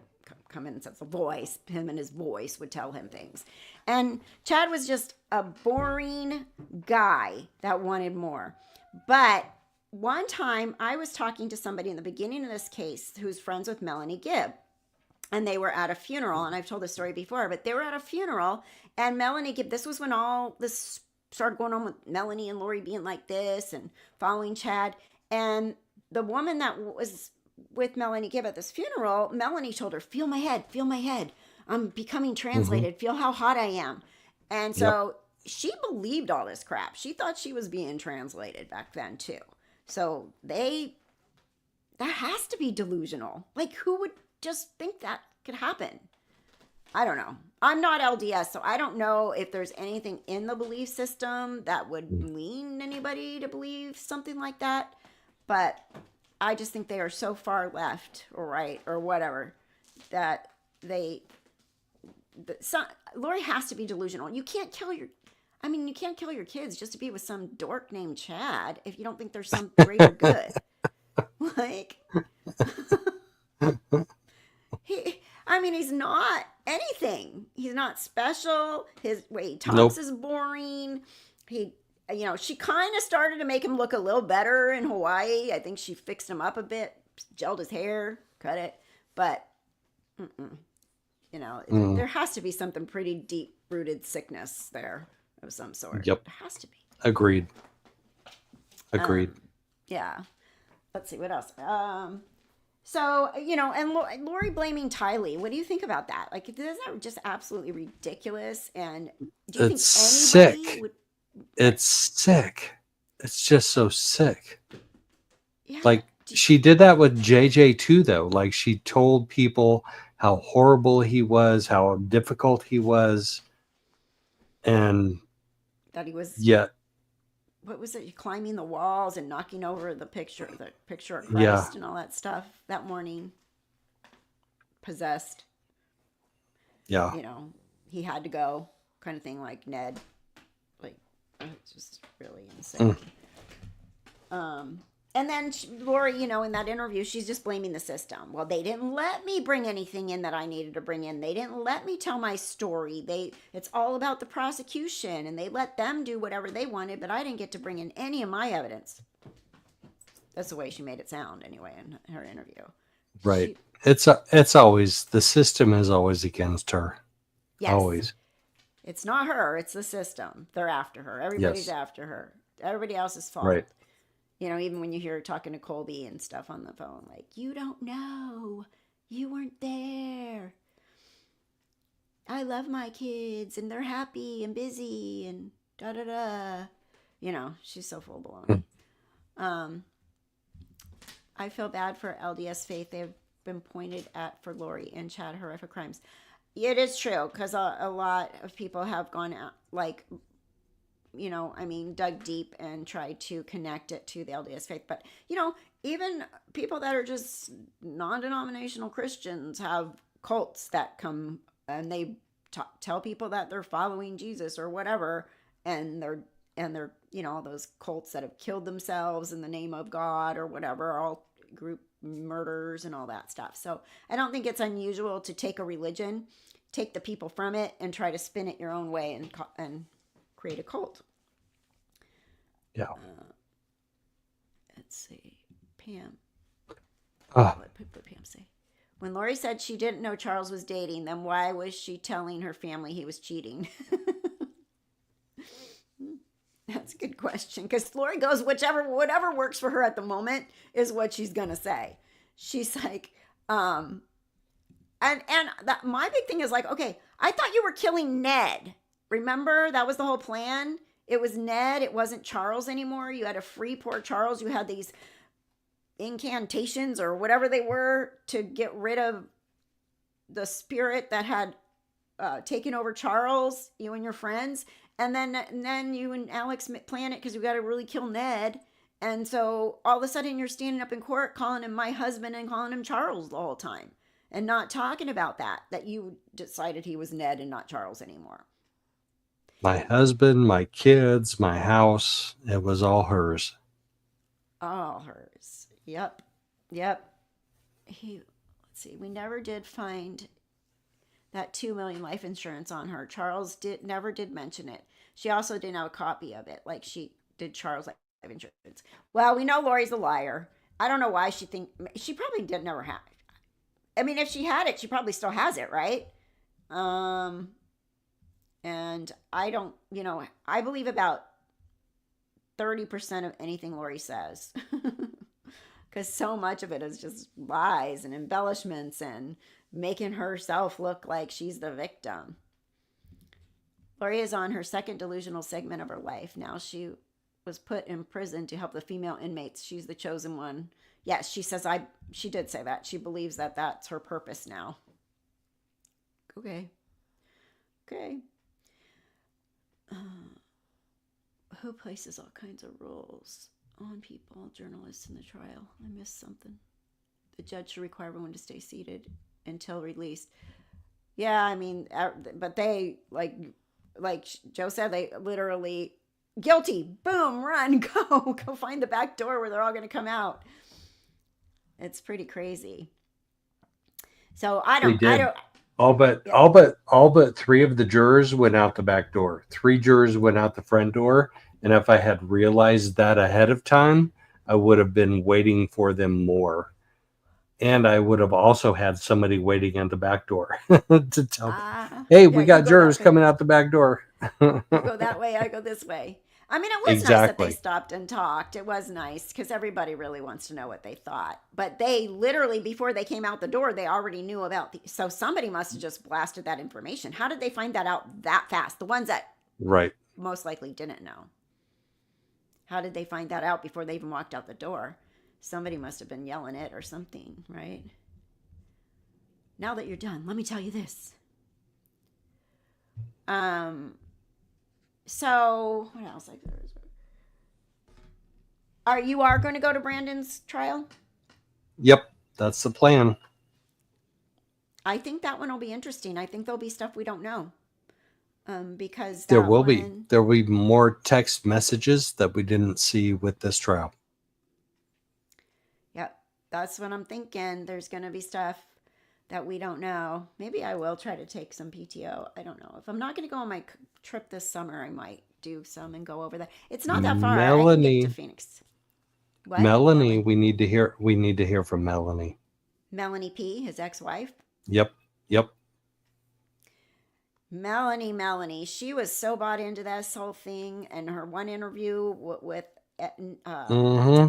come in and say the voice, him and his voice would tell him things. And Chad was just a boring guy that wanted more. But one time I was talking to somebody in the beginning of this case who's friends with Melanie Gibb. And they were at a funeral, and I've told this story before, but they were at a funeral, and Melanie Gibb, this was when all this started going on with Melanie and Lori being like this and following Chad. And the woman that was with Melanie Gibb at this funeral, Melanie told her, feel my head. I'm becoming translated. Feel how hot I am. And so she believed all this crap. She thought she was being translated back then too. So that has to be delusional. Like, who would just think that could happen? I don't know. I'm not LDS, so I don't know if there's anything in the belief system that would lean anybody to believe something like that. But I just think they are so far left or right or whatever that Lori has to be delusional. You can't kill your kids just to be with some dork named Chad if you don't think there's some greater good. Like, he's not anything. He's not special. His way he talks is boring. She kind of started to make him look a little better in Hawaii. I think she fixed him up a bit, gelled his hair, cut it. But You know, Mm. there has to be something pretty deep rooted sickness there of some sort. Yep. There has to be. Agreed. Agreed. Yeah. Let's see what else. So, you know, and Lori blaming Tylee. What do you think about that? Like, isn't that just absolutely ridiculous? And do you It's think anybody sick. would? It's sick. It's just so sick. Yeah. Like, she did that with JJ too, though. Like, she told people how horrible he was, how difficult he was, and that he was. yet, What was it? Climbing the walls and knocking over the picture of Christ Yeah. and all that stuff that morning. Possessed. yeah, You know, he had to go, kind of thing, like Ned. Like, it's just really insane. And then Lori, you know, in that interview, she's just blaming the system. Well, they didn't let me bring anything in that I needed to bring in. They didn't let me tell my story. It's all about the prosecution, and they let them do whatever they wanted, but I didn't get to bring in any of my evidence. That's the way she made it sound, anyway, in her interview. right. It's always, the system is always against her. Yes. Always. It's not her, it's the system. They're after her. Everybody's Yes. after her. Everybody else's fault. Right. You know, even when you hear her talking to Colby and stuff on the phone, like, you don't know. You weren't there. I love my kids and they're happy and busy and da-da-da. You know, she's so full blown. I feel bad for LDS Faith. They've been pointed at for Lori and Chad horrific crimes. It is true, because a lot of people have gone out, like, you know, I mean, dug deep and tried to connect it to the LDS Faith. But, you know, even people that are just non-denominational Christians have cults that come and they tell people that they're following Jesus or whatever. And they're, you know, those cults that have killed themselves in the name of God or whatever, all group murders and all that stuff. So I don't think it's unusual to take a religion, take the people from it, and try to spin it your own way and create a cult. Yeah. Let's see. Pam. Ah. What did Pam say? When Lori said she didn't know Charles was dating, then why was she telling her family he was cheating? That's a good question, because Lori goes, whatever works for her at the moment is what she's gonna say. She's like, my big thing is like, okay, I thought you were killing Ned. Remember, that was the whole plan. It was Ned. It wasn't Charles anymore. You had to free poor Charles. You had these incantations or whatever they were to get rid of the spirit that had taken over Charles, you and your friends. And then you and Alex plan it because you got to really kill Ned. And so all of a sudden you're standing up in court calling him my husband and calling him Charles the whole time. And not talking about that you decided he was Ned and not Charles anymore. My husband, my kids, my house, it was all hers. All hers. Yep. Let's see, we never did find that $2 million life insurance on her. Charles never did mention it. She also didn't have a copy of it, like she did Charles' life insurance. Well, we know Lori's a liar. I don't know why she probably never have it. I mean, if she had it, she probably still has it, right? And I don't, you know, I believe about 30% of anything Lori says. Because so much of it is just lies and embellishments and making herself look like she's the victim. Lori is on her second delusional segment of her life. Now she was put in prison to help the female inmates. She's the chosen one. Yes, she says she did say that. She believes that that's her purpose now. Okay. Who places all kinds of rules on people, journalists in the trial? I missed something. The judge should require everyone to stay seated until released. Yeah, I mean, but they, like Joe said, they literally, guilty, boom, run, go find the back door where they're all going to come out. It's pretty crazy. So All but 3 of the jurors went out the back door. 3 jurors went out the front door. And if I had realized that ahead of time, I would have been waiting for them more. And I would have also had somebody waiting at the back door to tell me, hey, Yeah, we you got go jurors that way. coming out the back door. You go that way, I go this way. I mean, it was nice that they Exactly. stopped and talked. It was nice because everybody really wants to know what they thought. But they literally, before they came out the door, they already knew about the. So somebody must have just blasted that information. How did they find that out that fast? The ones that Right. most likely didn't know. How did they find that out before they even walked out the door? Somebody must have been yelling it or something, right? Now that you're done, let me tell you this. So what else? Are you going to go to Brandon's trial? Yep. That's the plan. I think that one will be interesting. I think there'll be stuff we don't know. Because There that will be. one, There will be more text messages that we didn't see with this trial. yep, that's what I'm thinking. There's going to be stuff that we don't know. Maybe I will try to take some PTO. I don't know. If I'm not going to go on my trip this summer, I might do some and go over there. It's not that far. I can get to Phoenix. What? Melanie, we need to hear from Melanie. Melanie P., his ex-wife. Yep. Melanie, she was so bought into this whole thing, and her one interview with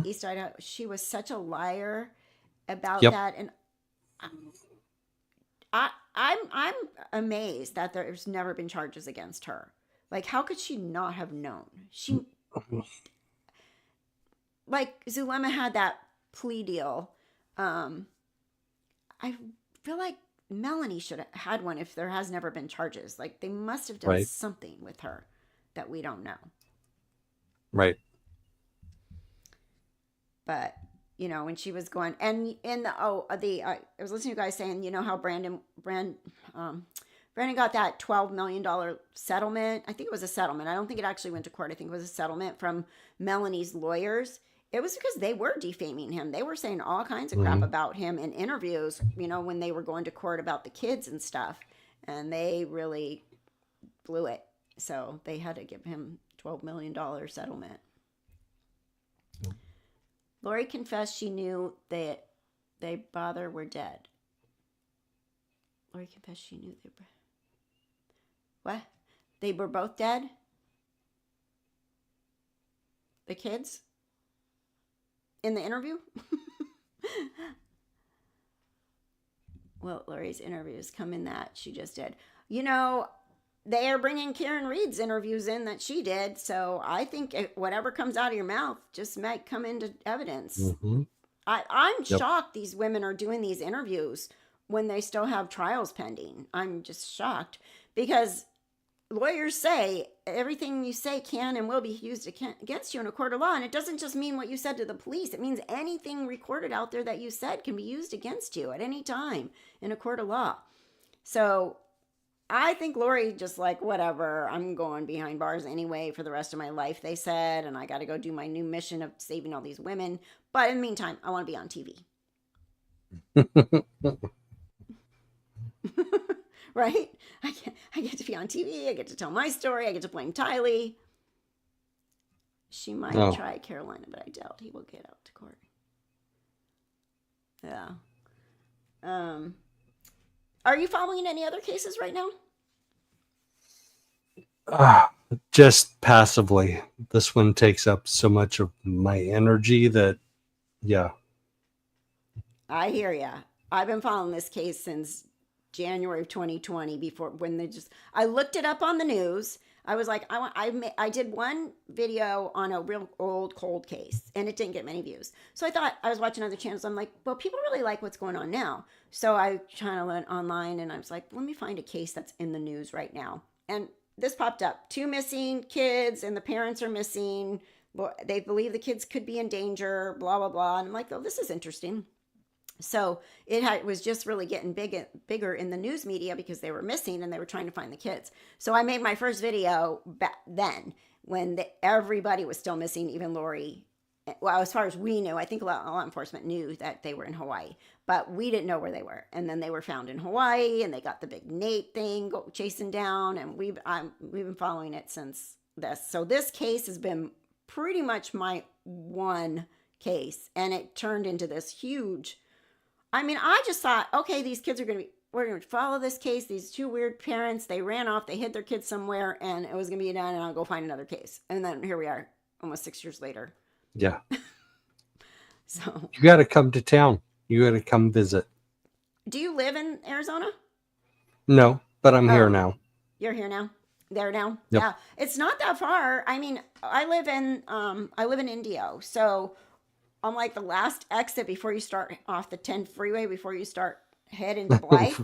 East Idaho, she was such a liar about that, and I'm amazed that there's never been charges against her. Like, how could she not have known? She, like, Zulema had that plea deal. I feel like Melanie should have had one if there has never been charges. Like, they must have done something with her that we don't know. Right. But, you know, when she was going, and in the, I was listening to you guys saying, you know, how Brandon got that $12 million settlement. I think it was a settlement. I don't think it actually went to court. I think it was a settlement from Melanie's lawyers. It was because they were defaming him. They were saying all kinds of crap about him in interviews, you know, when they were going to court about the kids and stuff. And they really blew it. So they had to give him $12 million settlement. Lori confessed she knew that they both were dead. Lori confessed she knew they were... What? They were both dead? The kids? In the interview? Well, Lori's interviews come in that she just did. You know, they are bringing Karen Reed's interviews in that she did. So I think whatever comes out of your mouth just might come into evidence. I'm shocked these women are doing these interviews when they still have trials pending. I'm just shocked because lawyers say everything you say can and will be used against you in a court of law. And it doesn't just mean what you said to the police. It means anything recorded out there that you said can be used against you at any time in a court of law. So I think Lori just like, whatever, I'm going behind bars anyway for the rest of my life, they said, and I got to go do my new mission of saving all these women. But in the meantime, I want to be on TV. Right? I get to be on TV. I get to tell my story. I get to blame Tylee. She might try Carolina, but I doubt he will get out to court. Yeah. Are you following any other cases right now? Just passively. This one takes up so much of my energy that, yeah. I hear ya. I've been following this case since January of 2020 I looked it up on the news. I was like, I did one video on a real old cold case and it didn't get many views. So I thought, I was watching other channels. I'm like, well, people really like what's going on now. So I kind of went online and I was like, let me find a case that's in the news right now. And this popped up, 2 missing kids and the parents are missing. They believe the kids could be in danger, blah, blah, blah. And I'm like, oh, this is interesting. So it was just really getting bigger in the news media because they were missing and they were trying to find the kids. So I made my first video back then when everybody was still missing, even Lori. Well, as far as we knew, I think law enforcement knew that they were in Hawaii, but we didn't know where they were. And then they were found in Hawaii and they got the big Nate thing chasing down. And we've been following it since this. So this case has been pretty much my one case. And it turned into this huge I mean, I just thought, okay, these kids are we're going to follow this case. These two weird parents, they ran off, they hid their kids somewhere, and it was going to be done, and I'll go find another case. And then here we are, almost 6 years later. Yeah. So, You got to come to town. You got to come visit. do you live in Arizona? No, but I'm here Oh. now. You're here now? There now? Yep. Yeah. It's not that far. I mean, I live in Indio. So I'm like the last exit before you start off the 10 freeway, before you start head into Blythe.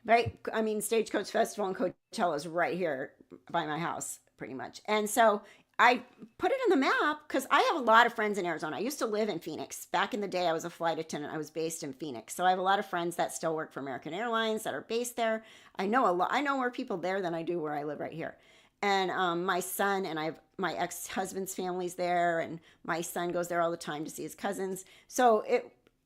Right? I mean, Stagecoach Festival and Coachella is right here by my house, pretty much. And so I put it on the map because I have a lot of friends in Arizona. I used to live in Phoenix. Back in the day, I was a flight attendant. I was based in Phoenix. So I have a lot of friends that still work for American Airlines that are based there. I know a lot. I know more people there than I do where I live right here. And my son and I have my ex-husband's family's there, and my son goes there all the time to see his cousins. So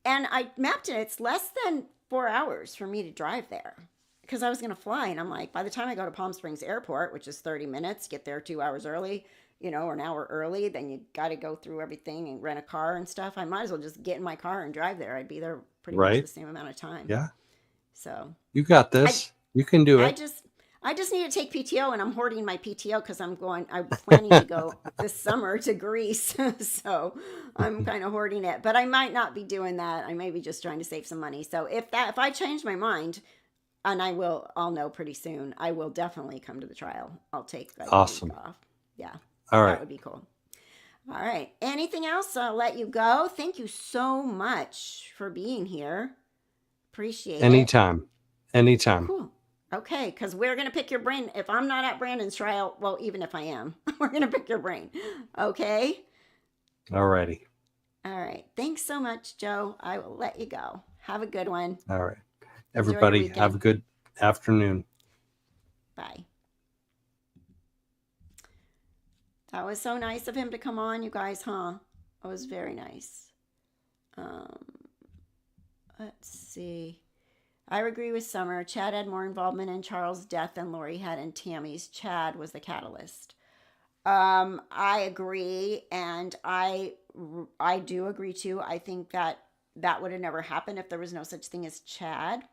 and I mapped it. It's less than 4 hours for me to drive there because I was going to fly. And I'm like, by the time I go to Palm Springs Airport, which is 30 minutes, get there 2 hours early, or an hour early, then you got to go through everything and rent a car and stuff. I might as well just get in my car and drive there. I'd be there pretty much the same amount of time. Yeah. So you got this. You can do it. I just need to take PTO, and I'm hoarding my PTO because I'm planning to go this summer to Greece. So I'm kind of hoarding it, but I might not be doing that. I may be just trying to save some money. So if I change my mind, and I'll know pretty soon, I will definitely come to the trial. I'll take a awesome week off. Yeah. All right. That would be cool. All right. Anything else? I'll let you go. Thank you so much for being here. Appreciate it. Anytime. Cool. Okay, because we're going to pick your brain. If I'm not at Brandon's trial, well, even if I am, we're going to pick your brain. Okay? All righty. All right. Thanks so much, Joe. I will let you go. Have a good one. All right. Everybody, have a good afternoon. Bye. That was so nice of him to come on, you guys, huh? It was very nice. Let's see. I agree with Summer. Chad had more involvement in Charles' death than Lori had in Tammy's. Chad was the catalyst. I agree, and I do agree too. I think that would have never happened if there was no such thing as Chad.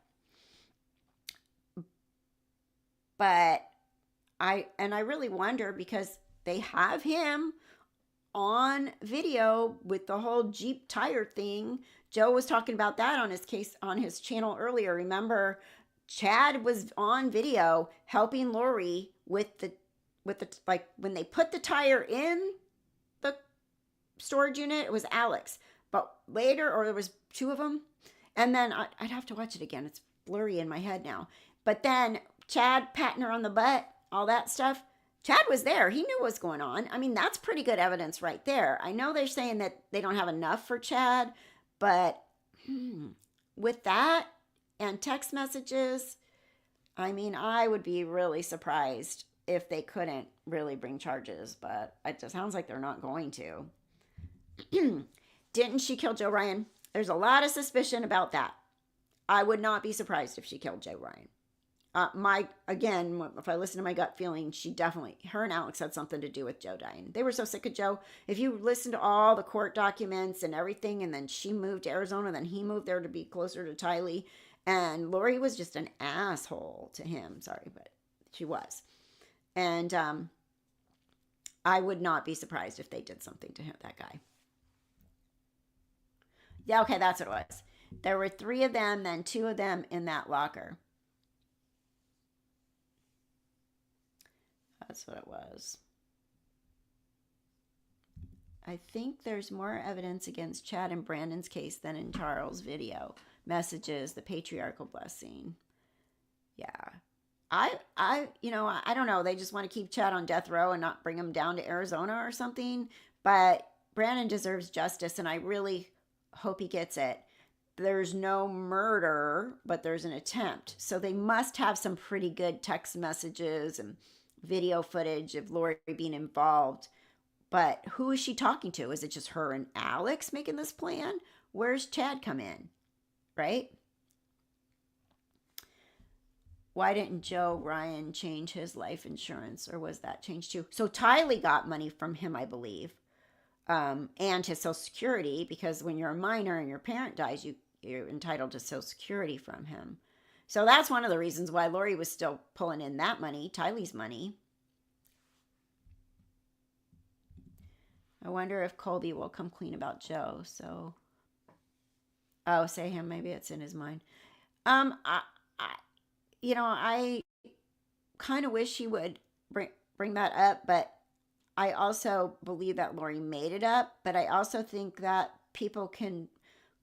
But I really wonder, because they have him on video with the whole Jeep tire thing. Joe was talking about that on his channel earlier. Remember, Chad was on video helping Lori with the like when they put the tire in the storage unit. It was Alex, but later, or there was two of them, and then I'd have to watch it again. It's blurry in my head now. But then Chad patting her on the butt, all that stuff. Chad was there. He knew what was going on. I mean, that's pretty good evidence right there. I know they're saying that they don't have enough for Chad, but with that and text messages, I mean, I would be really surprised if they couldn't really bring charges, but it just sounds like they're not going to. Didn't she kill Joe Ryan? There's a lot of suspicion about that. I would not be surprised if she killed Joe Ryan. If I listen to my gut feeling, her and Alex had something to do with Joe dying. They were so sick of Joe. If you listen to all the court documents and everything, and then she moved to Arizona, then he moved there to be closer to Tylee, and Lori was just an asshole to him. Sorry, but she was. And I would not be surprised if they did something to him, that guy. Yeah, okay, that's what it was. There were 3 of them, then 2 of them in that locker. That's what it was. I think there's more evidence against Chad and Brandon's case than in Charles' video. Messages, the patriarchal blessing. Yeah. I don't know. They just want to keep Chad on death row and not bring him down to Arizona or something. But Brandon deserves justice, and I really hope he gets it. There's no murder, but there's an attempt. So they must have some pretty good text messages and video footage of Lori being involved. But who is she talking to? Is it just her and Alex making this plan? Where's Chad come in? Right? Why didn't Joe Ryan change his life insurance, or was that changed too? So Tylee got money from him, I believe, and his Social Security, because when you're a minor and your parent dies, you you're entitled to Social Security from him. So that's one of the reasons why Lori was still pulling in that money, Tylee's money. I wonder if Colby will come clean about Joe. So, oh, say him. Maybe it's in his mind. I kind of wish he would bring that up, but I also believe that Lori made it up. But I also think that people can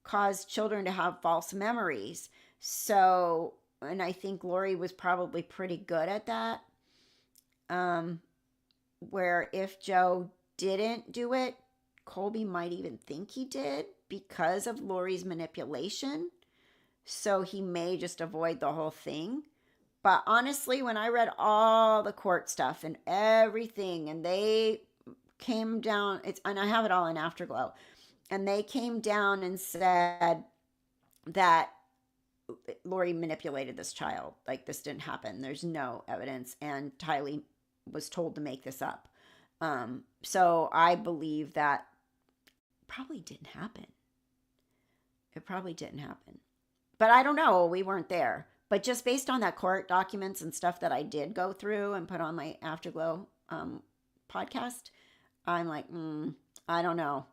cause children to have false memories. So, and I think Lori was probably pretty good at that. Where if Joe didn't do it, Colby might even think he did because of Lori's manipulation. So he may just avoid the whole thing. But honestly, when I read all the court stuff and everything, and they came down, and I have it all in Afterglow, and they came down and said that Lori manipulated this child. Like, this didn't happen. There's no evidence. And Tylee was told to make this up. So I believe that probably didn't happen. It probably didn't happen. But I don't know. We weren't there. But just based on that court documents and stuff that I did go through and put on my Afterglow podcast, I'm like, I don't know.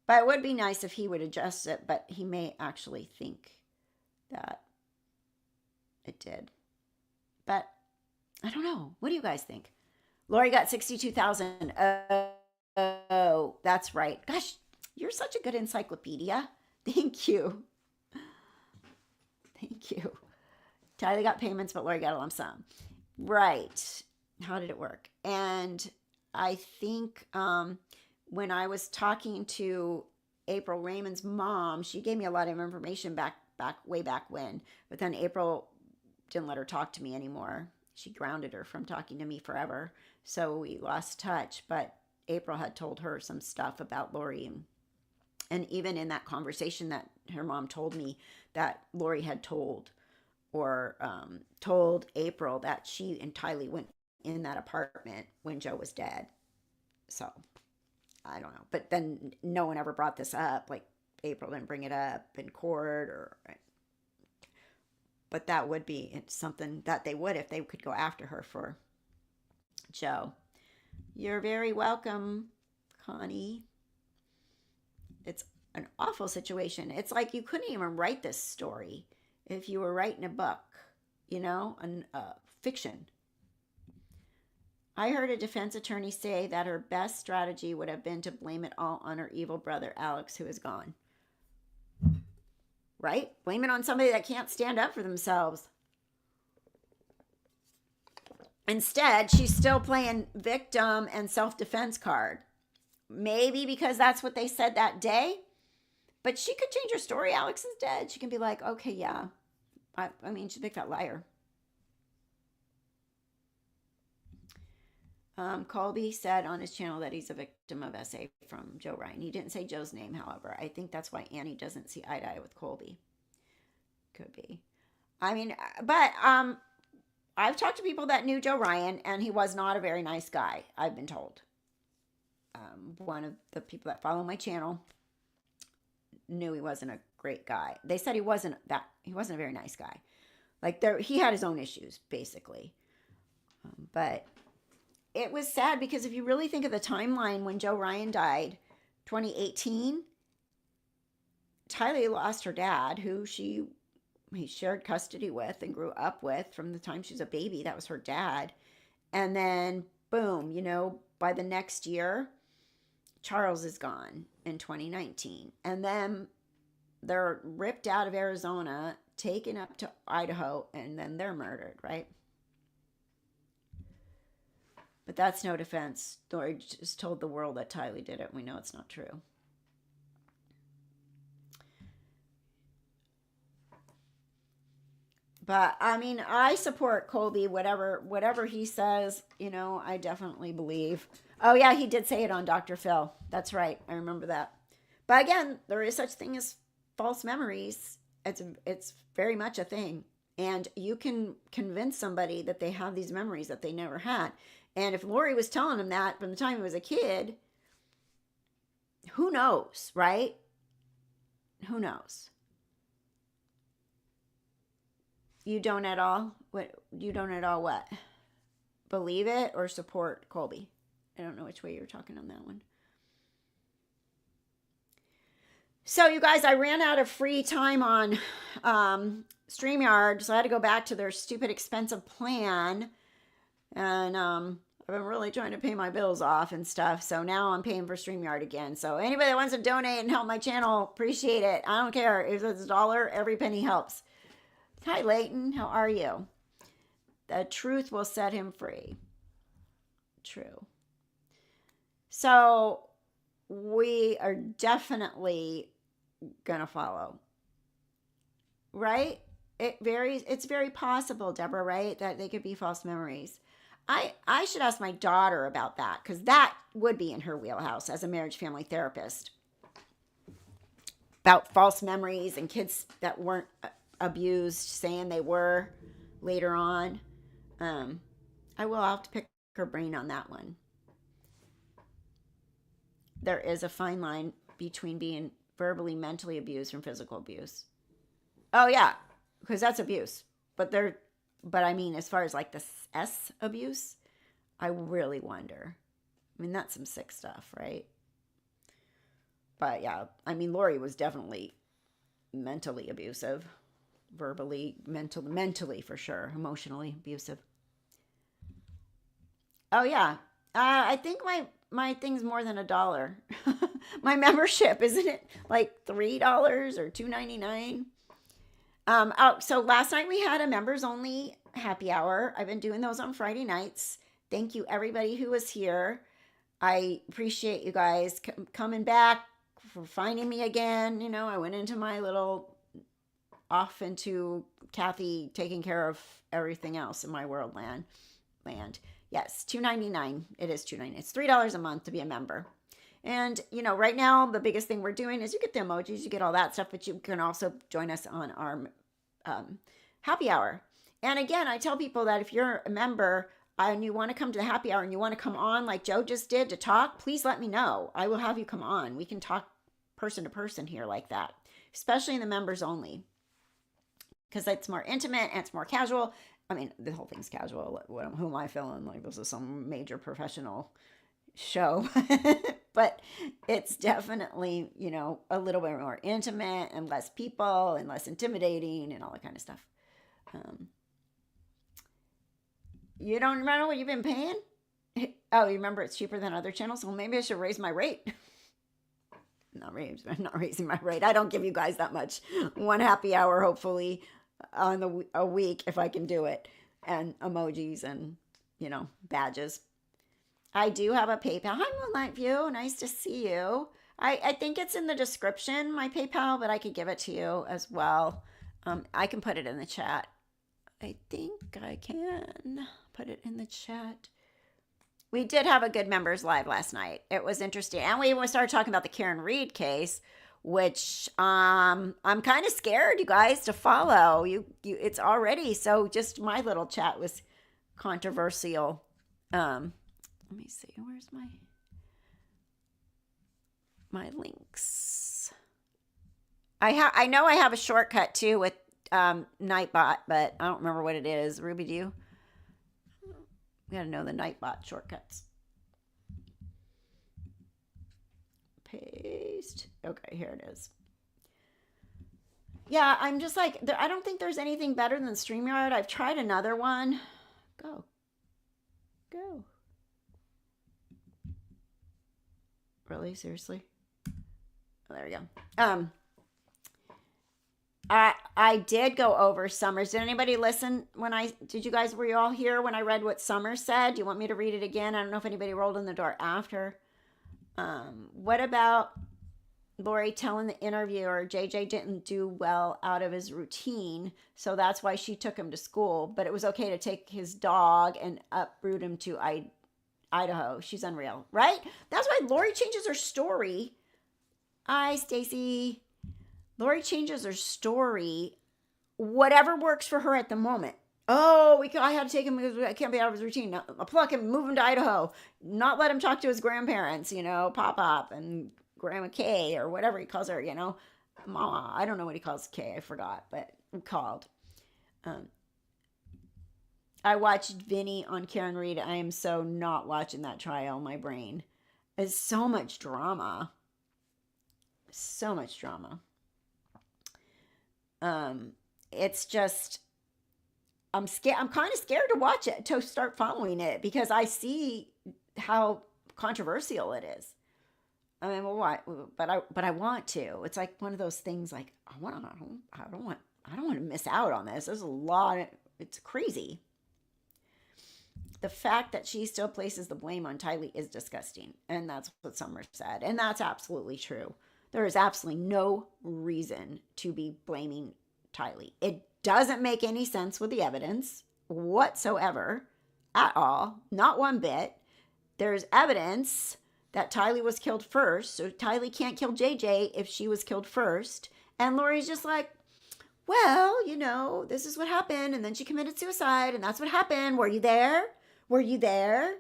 But it would be nice if he would adjust it. But he may actually think that it did. But I don't know. What do you guys think? Lori got 62,000. Oh, that's right. Gosh, you're such a good encyclopedia. Thank you. Thank you. Tylee got payments, but Lori got a lump sum. Right. How did it work? And I think when I was talking to April Raymond's mom, she gave me a lot of information way back when. But then April didn't let her talk to me anymore. She grounded her from talking to me forever. So we lost touch. But April had told her some stuff about Lori. And even in that conversation that her mom told me, that Lori had told April that she and Tylee went in that apartment when Joe was dead. So I don't know. But then no one ever brought this up. Like, April didn't bring it up in court but that would be something that they would if they could go after her for Joe. You're very welcome, Connie. It's an awful situation. It's like you couldn't even write this story if you were writing a book, fiction. I heard a defense attorney say that her best strategy would have been to blame it all on her evil brother, Alex, who is gone. Right? Blame it on somebody that can't stand up for themselves. Instead, she's still playing victim and self-defense card. Maybe because that's what they said that day. But she could change her story. Alex is dead. She can be like, okay, yeah. I mean, she's a big fat liar. Colby said on his channel that he's a victim of SA from Joe Ryan. He didn't say Joe's name, however. I think that's why Annie doesn't see eye to eye with Colby. Could be. I mean, but I've talked to people that knew Joe Ryan, and he was not a very nice guy, I've been told. One of the people that follow my channel knew he wasn't a great guy. They said he wasn't a very nice guy. Like, he had his own issues, basically. But it was sad because if you really think of the timeline when Joe Ryan died, 2018, Tylee lost her dad, who he shared custody with and grew up with from the time she was a baby. That was her dad. And then, boom, by the next year, Charles is gone in 2019. And then they're ripped out of Arizona, taken up to Idaho, and then they're murdered, right? But that's no defense. Lori just told the world that Tylee did it. We know it's not true. But I mean, I support Colby, whatever he says, I definitely believe. Oh yeah, he did say it on Dr. Phil. That's right. I remember that. But again, there is such thing as false memories. It's very much a thing. And you can convince somebody that they have these memories that they never had. And if Lori was telling him that from the time he was a kid, who knows, right? Who knows? You don't at all? What? You don't at all what? Believe it or support Colby? I don't know which way you're talking on that one. So, you guys, I ran out of free time on StreamYard, so I had to go back to their stupid expensive plan. And I've been really trying to pay my bills off and stuff. So now I'm paying for StreamYard again. So anybody that wants to donate and help my channel, appreciate it. I don't care. If it's $1, every penny helps. Hi, Leighton. How are you? The truth will set him free. True. So we are definitely gonna follow, right? It's very possible, Deborah, right, that they could be false memories. I should ask my daughter about that, because that would be in her wheelhouse as a marriage family therapist, about false memories and kids that weren't abused saying they were later on. I will have to pick her brain on that one. There is a fine line between being verbally, mentally abused from physical abuse. Oh yeah, because that's abuse. But I mean, as far as like the S abuse, I really wonder. I mean, that's some sick stuff, right? But yeah, I mean, Lori was definitely mentally abusive, verbally, mentally for sure, emotionally abusive. Oh yeah, I think my thing's more than $1. My membership, isn't it like $3 or $2.99? So last night we had a members only happy hour. I've been doing those on Friday nights. Thank you everybody who was here. I appreciate you guys coming back, for finding me again. You know, I went into my little off into Kathy taking care of everything else in my world land. Yes, $2.99. It is $2.99. It's $3 a month to be a member. And, you know, right now, the biggest thing we're doing is you get the emojis, you get all that stuff, but you can also join us on our happy hour. And again, I tell people that if you're a member and you want to come to the happy hour and you want to come on like Joe just did to talk, please let me know. I will have you come on. We can talk person to person here like that, especially in the members only, because it's more intimate and it's more casual. I mean, the whole thing's casual. Who am I feeling like this is some major professional show? But it's definitely, you know, a little bit more intimate and less people and less intimidating and all that kind of stuff. You don't remember what you've been paying? Oh, you remember it's cheaper than other channels? Well, maybe I should raise my rate. Not raising my rate. I don't give you guys that much. One happy hour, hopefully, on a week if I can do it, and emojis and, you know, badges. I do have a PayPal. Hi, Moonlight View. Nice to see you. I think it's in the description, my PayPal, but I could give it to you as well. I can put it in the chat. I think I can put it in the chat. We did have a good members live last night. It was interesting. And we started talking about the Karen Reed case, which I'm kind of scared, you guys, to follow. It's already, so just my little chat was controversial. Let me see, where's my links? I know I have a shortcut too with Nightbot, but I don't remember what it is. Ruby, do you? We gotta know the Nightbot shortcuts. Paste. Okay, here it is. Yeah, I'm just like, I don't think there's anything better than StreamYard. I've tried another one. Go. Really? Seriously? Oh, there we go. I did go over Summers. Did anybody listen did you guys, were you all here when I read what Summers said? Do you want me to read it again? I don't know if anybody rolled in the door after. What about Lori telling the interviewer JJ didn't do well out of his routine, so that's why she took him to school, but it was okay to take his dog and uproot him to Idaho. She's unreal, right? That's why Lori changes her story. Hi, Stacy. Lori changes her story, whatever works for her at the moment. Oh, I had to take him because I can't be out of his routine. Now, I'll pluck him, move him to Idaho, not let him talk to his grandparents, you know, Pop and Grandma Kay or whatever he calls her, you know, Mama. I don't know what he calls Kay. I forgot, but called. Um, I watched Vinny on Karen Reed. I am so not watching that trial. My brain is so much drama. So much drama. It's just I'm scared. I'm kind of scared to watch it, to start following it, because I see how controversial it is. I mean, well, why? But I want to. It's like one of those things. Like I don't want to miss out on this. There's a lot. It's crazy. The fact that she still places the blame on Tylee is disgusting, and that's what Summer said, and that's absolutely true. There is absolutely no reason to be blaming Tylee. It doesn't make any sense with the evidence whatsoever, at all, not one bit. There's evidence that Tylee was killed first, so Tylee can't kill JJ if she was killed first. And Lori's just like, well, this is what happened, and then she committed suicide, and that's what happened. Were you there? Were you there?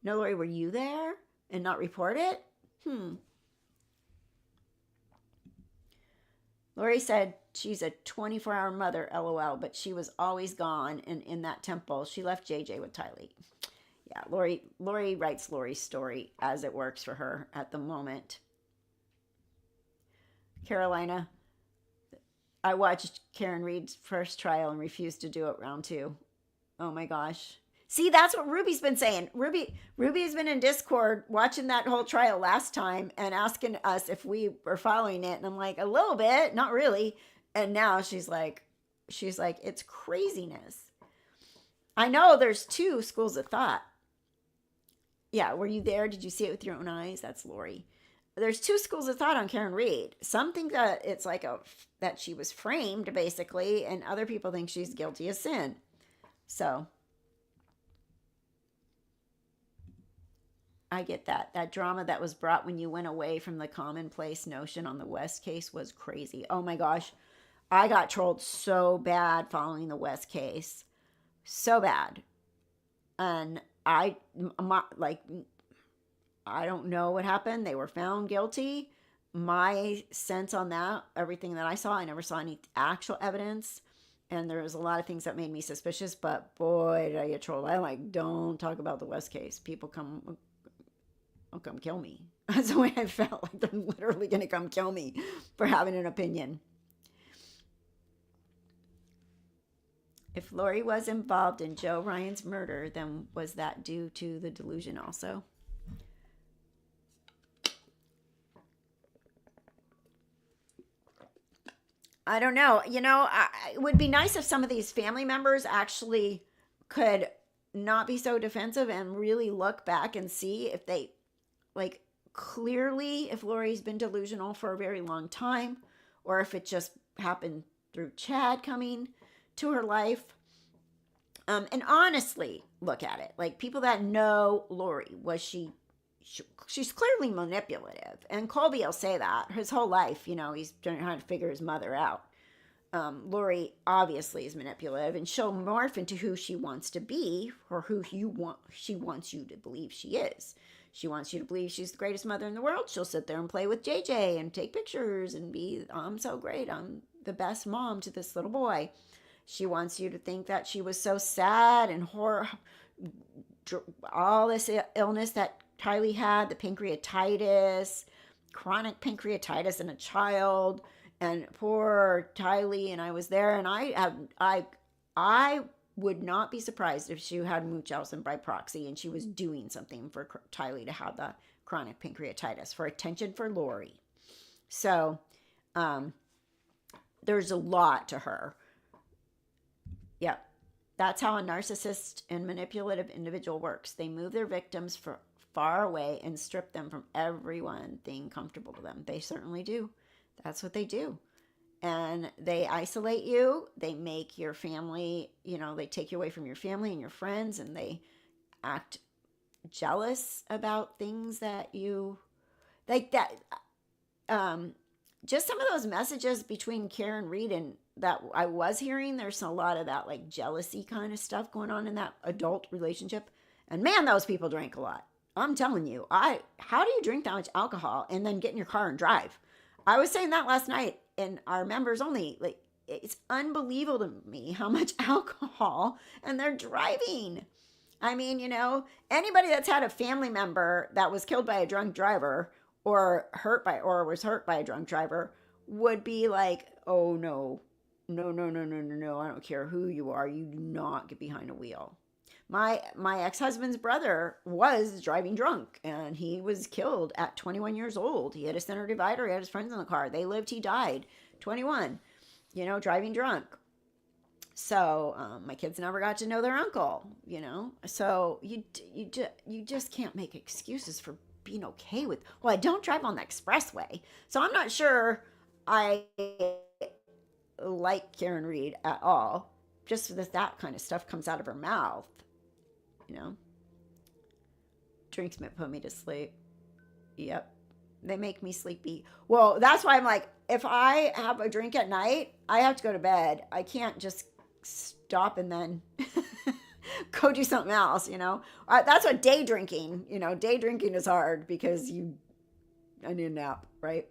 No, Lori, were you there and not report it? Lori said she's a 24-hour mother, LOL, but she was always gone, and in that temple, she left JJ with Tylee. Yeah, Lori writes Lori's story as it works for her at the moment. Carolina, I watched Karen Reed's first trial and refused to do it round 2. Oh my gosh. See, that's what Ruby's been saying. Ruby's been in Discord watching that whole trial last time and asking us if we were following it. And I'm like, a little bit, not really. And now she's like, it's craziness. I know there's 2 schools of thought. Yeah, were you there? Did you see it with your own eyes? That's Lori. There's 2 schools of thought on Karen Reed. Some think that it's like that she was framed, basically, and other people think she's guilty of sin. So I get that. That drama that was brought when you went away from the commonplace notion on the West case was crazy. Oh my gosh. I got trolled so bad following the West case. So bad. And I don't know what happened. They were found guilty. My sense on that, everything that I saw, I never saw any actual evidence. And there was a lot of things that made me suspicious, but boy, did I get trolled. Don't talk about the West case. People come kill me. That's the way I felt. Like they're literally going to come kill me for having an opinion. If Lori was involved in Joe Ryan's murder, then was that due to the delusion also? I don't know. It would be nice if some of these family members actually could not be so defensive and really look back and see if they, clearly, if Lori's been delusional for a very long time, or if it just happened through Chad coming to her life. And honestly, look at it. Like, people that know Lori, she's clearly manipulative. And Colby will say that his whole life, he's trying to figure his mother out. Lori obviously is manipulative, and she'll morph into who she wants to be, or who she wants you to believe she is. She wants you to believe she's the greatest mother in the world. She'll sit there and play with JJ and take pictures and be, I'm so great. I'm the best mom to this little boy. She wants you to think that she was so sad and all this illness that Tylee had, the pancreatitis, chronic pancreatitis in a child, and poor Tylee. And I was there, and I would not be surprised if she had Munchausen by proxy and she was doing something for Tylee to have the chronic pancreatitis for attention for Lori. So there's a lot to her. Yep. That's how a narcissist and manipulative individual works. They move their victims far away and strip them from everyone thing comfortable to them. They certainly do. That's what they do. And they isolate you. They make your family, they take you away from your family and your friends, and they act jealous about things that you like. That just some of those messages between Karen Reed and that I was hearing, there's a lot of that jealousy kind of stuff going on in that adult relationship. And man, those people drank a lot. I'm telling you, how do you drink that much alcohol and then get in your car and drive? I was saying that last night in our members only, it's unbelievable to me how much alcohol and they're driving. I mean, anybody that's had a family member that was killed by a drunk driver or was hurt by a drunk driver would be like, oh no, no, no, no, no, no, no. I don't care who you are. You do not get behind a wheel. My ex-husband's brother was driving drunk and he was killed at 21 years old. He had a center divider. He had his friends in the car. They lived, he died. 21, driving drunk. So my kids never got to know their uncle, So you just can't make excuses for being okay with, well, I don't drive on the expressway. So I'm not sure I like Karen Reed at all. Just that kind of stuff comes out of her mouth, Drinks may put me to sleep. Yep. They make me sleepy. Well, that's why I'm like, if I have a drink at night, I have to go to bed. I can't just stop and then go do something else, That's what day drinking, day drinking is hard because I need a nap, right?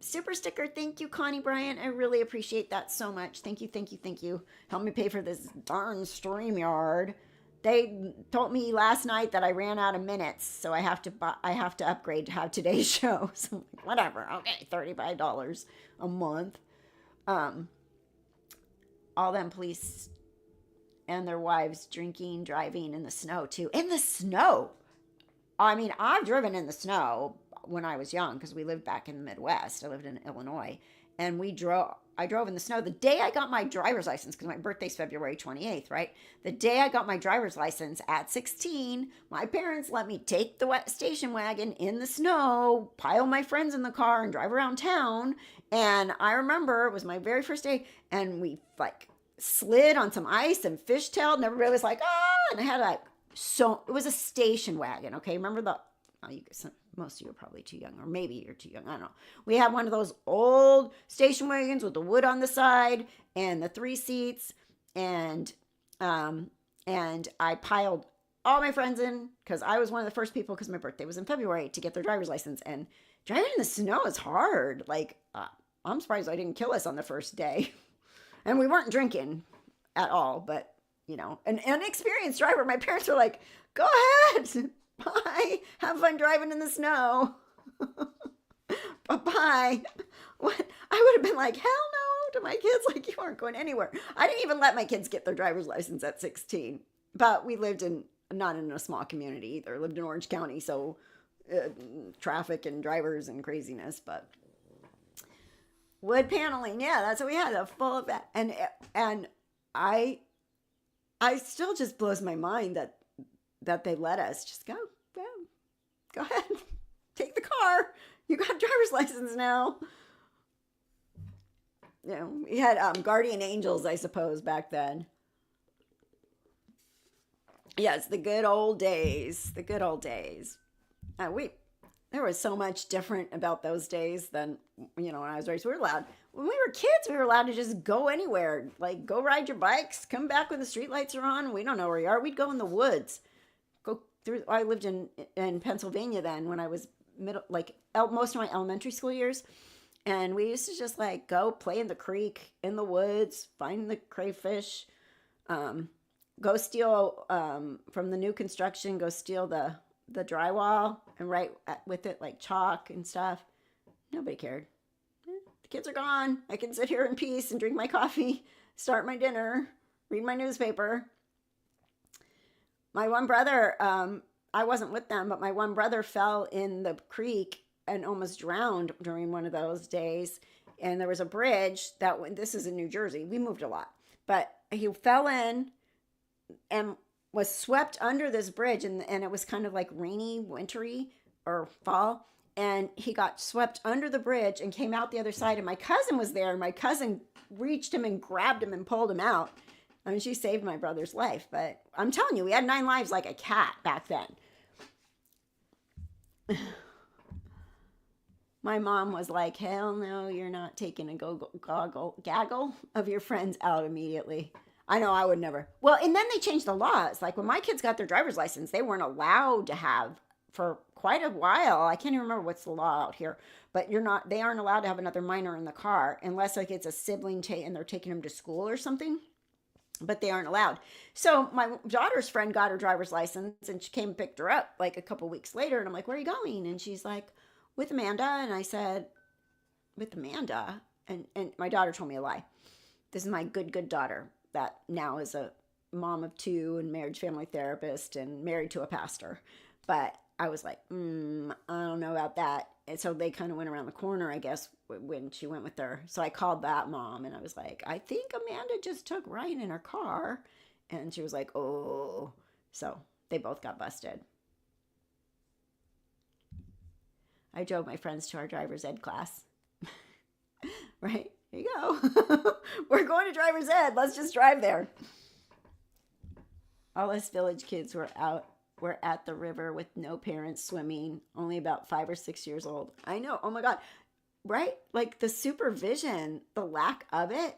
Super sticker. Thank you, Connie Bryant. I really appreciate that so much. Thank you, thank you, thank you. Help me pay for this darn StreamYard. They told me last night that I ran out of minutes, so I have to upgrade to have today's show. So I'm like, whatever. Okay, $35 a month. All them police and their wives drinking, driving in the snow too. In the snow. I mean, I've driven in the snow when I was young because we lived back in the Midwest. I lived in Illinois, and I drove in the snow the day I got my driver's license because my birthday's February 28th, right? The day I got my driver's license at 16, my parents let me take the wet station wagon in the snow, pile my friends in the car, and drive around town. And I remember it was my very first day, and we slid on some ice and fishtailed, and everybody was like, oh, and I had it was a station wagon, okay? Remember most of you are probably too young, or maybe you're too young. I don't know. We had one of those old station wagons with the wood on the side and the 3 seats, and I piled all my friends in because I was one of the first people, because my birthday was in February, to get their driver's license. And driving in the snow is hard. I'm surprised I didn't kill us on the first day, and we weren't drinking at all. But an inexperienced driver. My parents were like, "Go ahead." Bye. Have fun driving in the snow. Bye-bye. What? I would have been like, hell no to my kids. Like, you aren't going anywhere. I didn't even let my kids get their driver's license at 16. But we lived not in a small community either. Lived in Orange County, so traffic and drivers and craziness. But wood paneling, yeah, that's what we had. A full of that. And I still just blows my mind that they let us just go ahead, take the car. You got a driver's license now. We had guardian angels, I suppose, back then. Yes, the good old days. The good old days. There was so much different about those days than when I was raised. When we were kids, we were allowed to just go anywhere. Like, go ride your bikes, come back when the streetlights are on. We don't know where you are. We'd go in the woods. I lived in Pennsylvania then when I was most of my elementary school years. And we used to just go play in the creek, in the woods, find the crayfish, go steal from the new construction, go steal the drywall and write with it chalk and stuff. Nobody cared. The kids are gone. I can sit here in peace and drink my coffee, start my dinner, read my newspaper. My one brother, I wasn't with them, but my one brother fell in the creek and almost drowned during one of those days. And there was a bridge this is in New Jersey. We moved a lot, but he fell in and was swept under this bridge. And it was kind of rainy, wintry or fall. And he got swept under the bridge and came out the other side. And my cousin was there. And my cousin reached him and grabbed him and pulled him out. I mean, she saved my brother's life, but I'm telling you, we had 9 lives like a cat back then. My mom was like, hell no, you're not taking a gaggle of your friends out immediately. I know, I would never. Well, and then they changed the laws. When my kids got their driver's license, they weren't allowed to have for quite a while. I can't even remember what's the law out here, but they aren't allowed to have another minor in the car unless like it's a sibling and they're taking them to school or something, but they aren't allowed. So my daughter's friend got her driver's license and she came and picked her up like a couple weeks later. And I'm like, where are you going? And she's like, with Amanda. And I said, with Amanda? And my daughter told me a lie. This is my good daughter that now is a mom of 2 and marriage family therapist and married to a pastor. But I was like, I don't know about that. And so they kind of went around the corner, I guess, when she went with her. So I called that mom and I was like, I think Amanda just took Ryan in her car. And she was like, oh. So they both got busted. I drove my friends to our driver's ed class. Right? Here you go. We're going to driver's ed. Let's just drive there. All us village kids were at the river with no parents swimming, only about 5 or 6 years old. I know. Oh my God. Right? Like the supervision, the lack of it.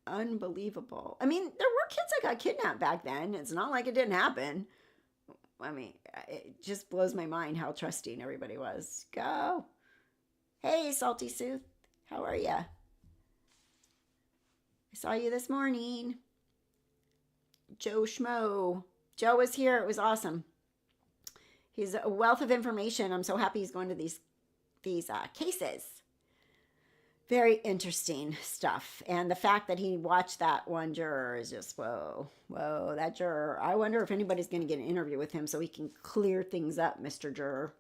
Unbelievable. I mean, there were kids that got kidnapped back then. It's not like it didn't happen. I mean, it just blows my mind how trusting everybody was. Go. Hey, Salty Sooth. How are ya? I saw you this morning. Joe Schmoe. Joe was here. It was awesome. He's a wealth of information. I'm so happy he's going to these cases. Very interesting stuff. And the fact that he watched that one juror is just, whoa, that juror. I wonder if anybody's going to get an interview with him so he can clear things up, Mr. Juror.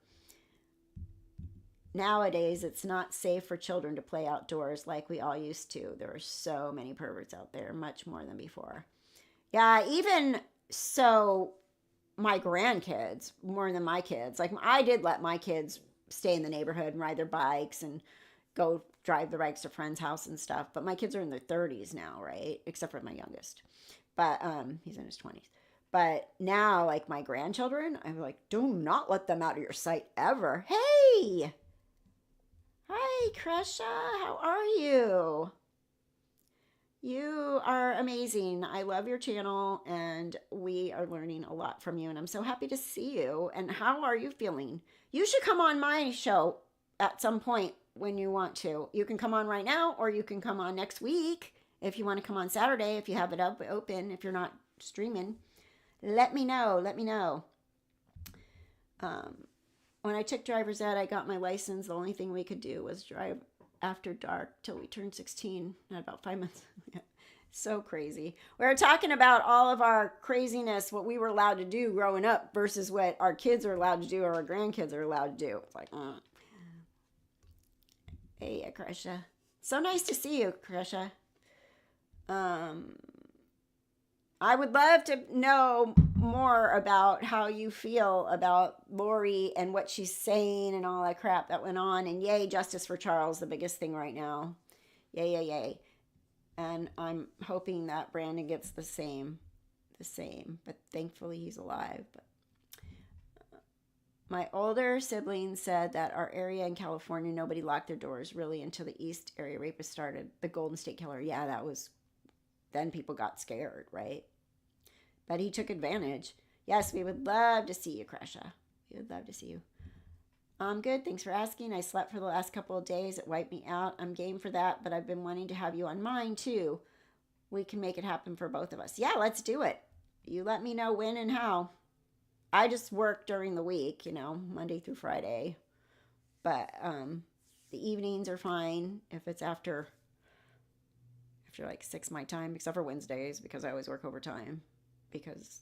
Nowadays, it's not safe for children to play outdoors like we all used to. There are so many perverts out there, much more than before. Yeah, even so, my grandkids, more than my kids, like I did let my kids stay in the neighborhood and ride their bikes and go drive the bikes to friends' house and stuff. But my kids are in their 30s now, right? Except for my youngest. But he's in his 20s. But now, like my grandchildren, I'm like, do not let them out of your sight ever. Hey! Hi, Kresha. How are you? You are amazing. I love your channel and we are learning a lot from you and I'm so happy to see you. And how are you feeling? You should come on my show at some point when you want to. You can come on right now or you can come on next week if you want to come on Saturday, if you have it open, if you're not streaming. Let me know. When I took driver's ed, I got my license. The only thing we could do was drive after dark till we turned 16. Not about 5 months. So crazy. We were talking about all of our craziness, what we were allowed to do growing up versus what our kids are allowed to do or our grandkids are allowed to do. It's like, Hey, Kresha. So nice to see you, Kresha. I would love to know more about how you feel about Lori and what she's saying and all that crap that went on. And yay, justice for Charles, the biggest thing right now. Yay. And I'm hoping that Brandon gets the same. But thankfully he's alive. But my older siblings said that our area in California, nobody locked their doors really until the East area rapist started. The Golden State Killer. Yeah, that was... Then people got scared, right? But he took advantage. Yes, we would love to see you, Kresha. We would love to see you. I'm good. Thanks for asking. I slept for the last couple of days. It wiped me out. I'm game for that, but I've been wanting to have you on mine too. We can make it happen for both of us. Yeah, let's do it. You let me know when and how. I just work during the week, Monday through Friday. But the evenings are fine if it's after like 6 my time, except for Wednesdays because I always work overtime because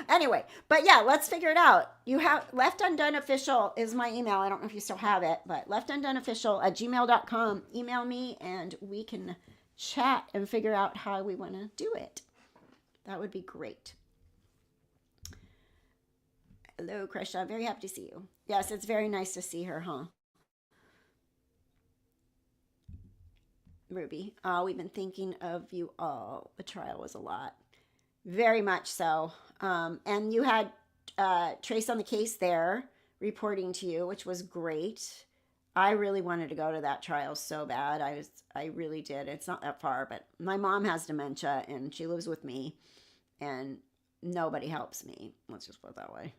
anyway, but yeah, let's figure it out. You have Left Undone Official is my email. I don't know if you still have it, but leftundoneofficial@gmail.com. Email me and we can chat and figure out how we want to do it. That would be great. Hello, Kresha. Very happy to see you. Yes, it's very nice to see her, huh? Ruby, we've been thinking of you all. The trial was a lot. Very much so. And you had Trace on the case there reporting to you, which was great. I really wanted to go to that trial so bad. I really did. It's not that far, but my mom has dementia and she lives with me. And nobody helps me. Let's just put it that way.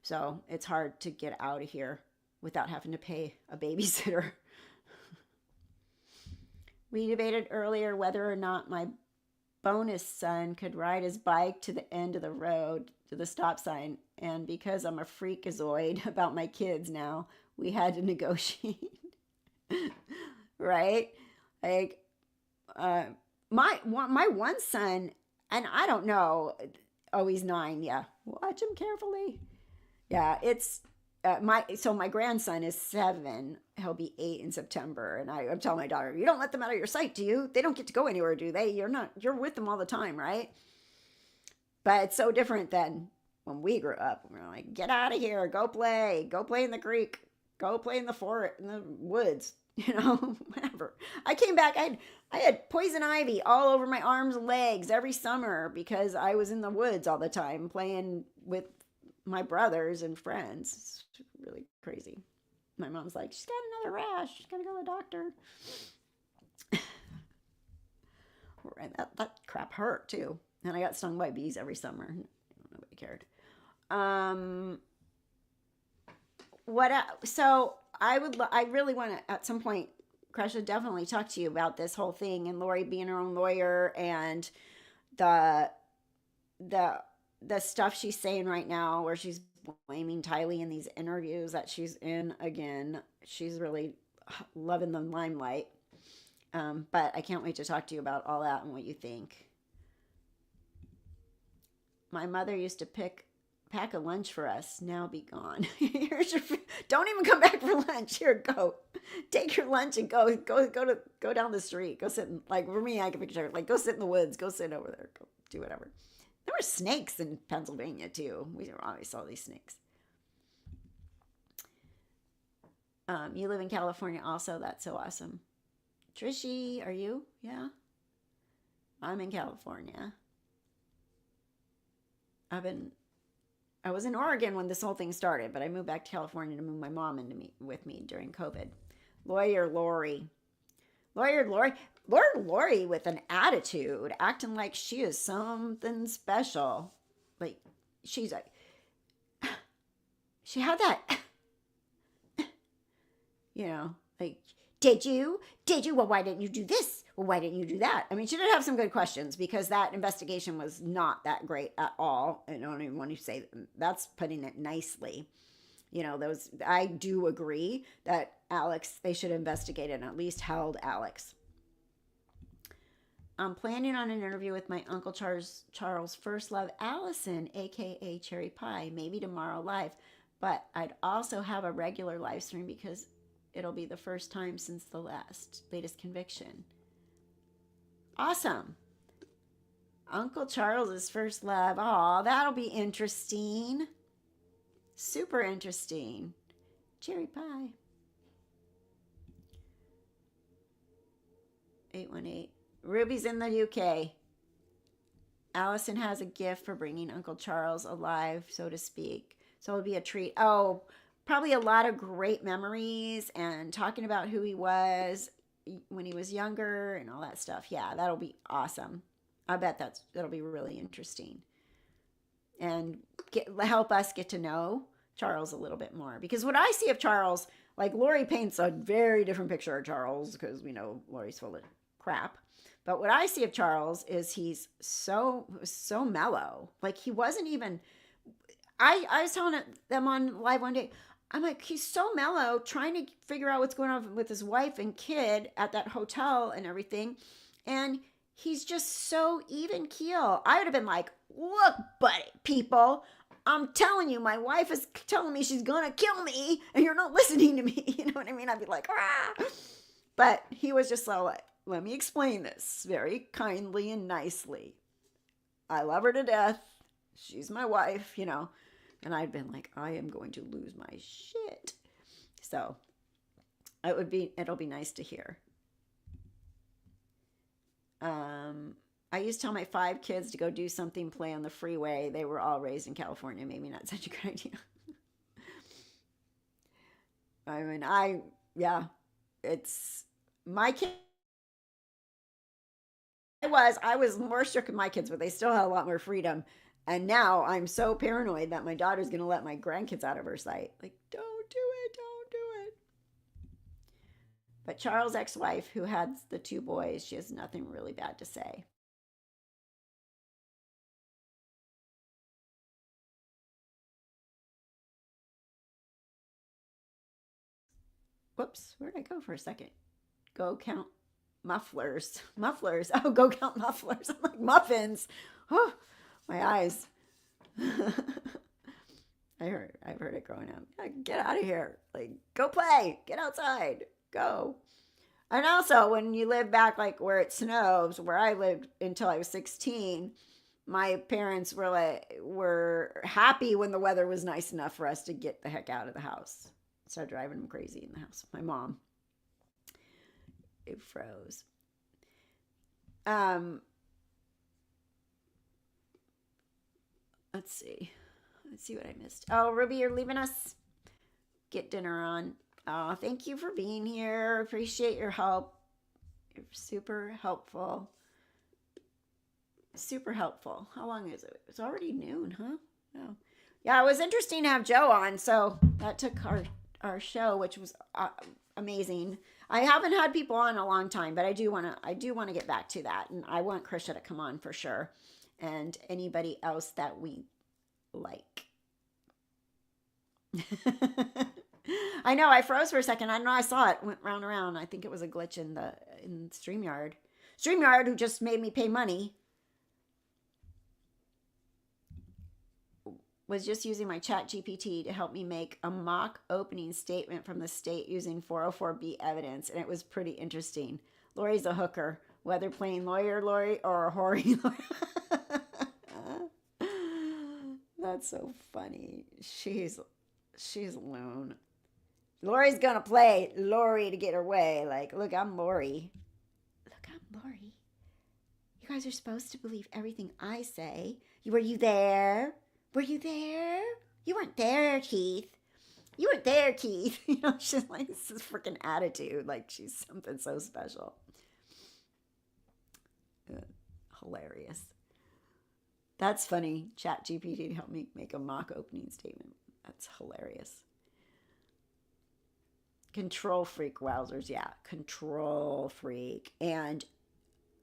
So it's hard to get out of here without having to pay a babysitter. We debated earlier whether or not my bonus son could ride his bike to the end of the road to the stop sign. And because I'm a freakazoid about my kids now, we had to negotiate. Right? Like, my one son, and I don't know. Oh, he's 9. Yeah, watch him carefully. Yeah, it's my grandson is 7. He'll be 8 in September, and I'm telling my daughter, you don't let them out of your sight, do you? They don't get to go anywhere, do they? You're with them all the time, right? But it's so different than when we grew up. We were like, get out of here, go play in the creek, go play in the forest, in the woods, whatever. I came back, I had poison ivy all over my arms and legs every summer because I was in the woods all the time playing with my brothers and friends. It's really crazy. My mom's like, she's got another rash. She's got to go to the doctor. And that crap hurt too. And I got stung by bees every summer. Nobody cared. So I really want to, at some point, Crush, would definitely talk to you about this whole thing and Lori being her own lawyer and the stuff she's saying right now where she's blaming Tylee in these interviews that she's in again. She's really loving the limelight. But I can't wait to talk to you about all that and what you think. My mother used to pack a lunch for us. Now be gone. Don't even come back for lunch. Here, go. Take your lunch and go down the street. Go sit in, like for me, I can picture like go sit in the woods. Go sit over there. Go do whatever. There were snakes in Pennsylvania too. We always saw these snakes. You live in California also. That's so awesome. Trishy, are you? Yeah. I'm in California. I was in Oregon when this whole thing started, but I moved back to California to move my mom with me during COVID. Lawyer Lori with an attitude, acting like she is something special. Like she had that, like, did you? Well, why didn't you do this? Well, why didn't you do that? I mean, she did have some good questions because that investigation was not that great at all. I don't even want to say that's putting it nicely. I do agree that Alex, they should investigate it and at least held Alex. I'm planning on an interview with my Uncle Charles' first love, Allison, aka Cherry Pie, maybe tomorrow live. But I'd also have a regular live stream because it'll be the first time since the latest conviction. Awesome. Uncle Charles's first love. Oh, that'll be interesting. Super interesting. Cherry Pie. 818. Ruby's in the UK. Allison has a gift for bringing Uncle Charles alive, so to speak. So it'll be a treat. Oh, probably a lot of great memories and talking about who he was when he was younger and all that stuff. Yeah, that'll be awesome. I bet that'll be really interesting. And help us get to know Charles a little bit more. Because what I see of Charles, like Lori paints a very different picture of Charles because we know Lori's full of crap. But what I see of Charles is he's so mellow. Like he wasn't even, I was telling them on live one day, I'm like, he's so mellow trying to figure out what's going on with his wife and kid at that hotel and everything. And he's just so even keel. I would have been like, look, buddy, people, I'm telling you, my wife is telling me she's going to kill me and you're not listening to me. You know what I mean? I'd be like, ah. But he was just so like, let me explain this very kindly and nicely. I love her to death. She's my wife, And I'd been like, I am going to lose my shit. So it'll be nice to hear. I used to tell my 5 kids to go do something, play on the freeway. They were all raised in California. Maybe not such a good idea. I mean, it's my kid. I was more strict with my kids, but they still had a lot more freedom. And now I'm so paranoid that my daughter's going to let my grandkids out of her sight. Like, don't do it, don't do it. But Charles' ex-wife, who had the 2 boys, she has nothing really bad to say. Whoops, where'd I go for a second? Go count mufflers. Mufflers. Oh, go count mufflers. I'm like, muffins. Oh, my eyes. I've heard it growing up. Get out of here. Like, go play. Get outside. Go. And also, when you live back like where it snows, where I lived until I was 16, my parents were happy when the weather was nice enough for us to get the heck out of the house. Start driving them crazy in the house. My mom. It froze. Let's see. Let's see what I missed. Oh, Ruby, you're leaving us. Get dinner on. Oh, thank you for being here. Appreciate your help. You're super helpful. Super helpful. How long is it? It's already noon, huh? Oh. Yeah, it was interesting to have Joe on. So that took our show, which was amazing. I haven't had people on in a long time, but I do want to get back to that, and I want Krisha to come on for sure, and anybody else that we like. I know I froze for a second. I know I saw it went round and round. I think it was a glitch in StreamYard. StreamYard, who just made me pay money, was just using my chat GPT to help me make a mock opening statement from the state using 404B evidence, and it was pretty interesting. Lori's a hooker, whether playing lawyer Lori or a hoary lawyer. That's so funny. She's loon. Lori's gonna play Lori to get her way. Like, look, I'm Lori. Look, I'm Lori. You guys are supposed to believe everything I say. Were you there? Were you there? You weren't there, Keith. You weren't there, Keith. You know, she's like this freaking attitude. Like she's something so special. Hilarious. That's funny. Chat GPT to help me make a mock opening statement. That's hilarious. Control freak, wowzers. Yeah, control freak. And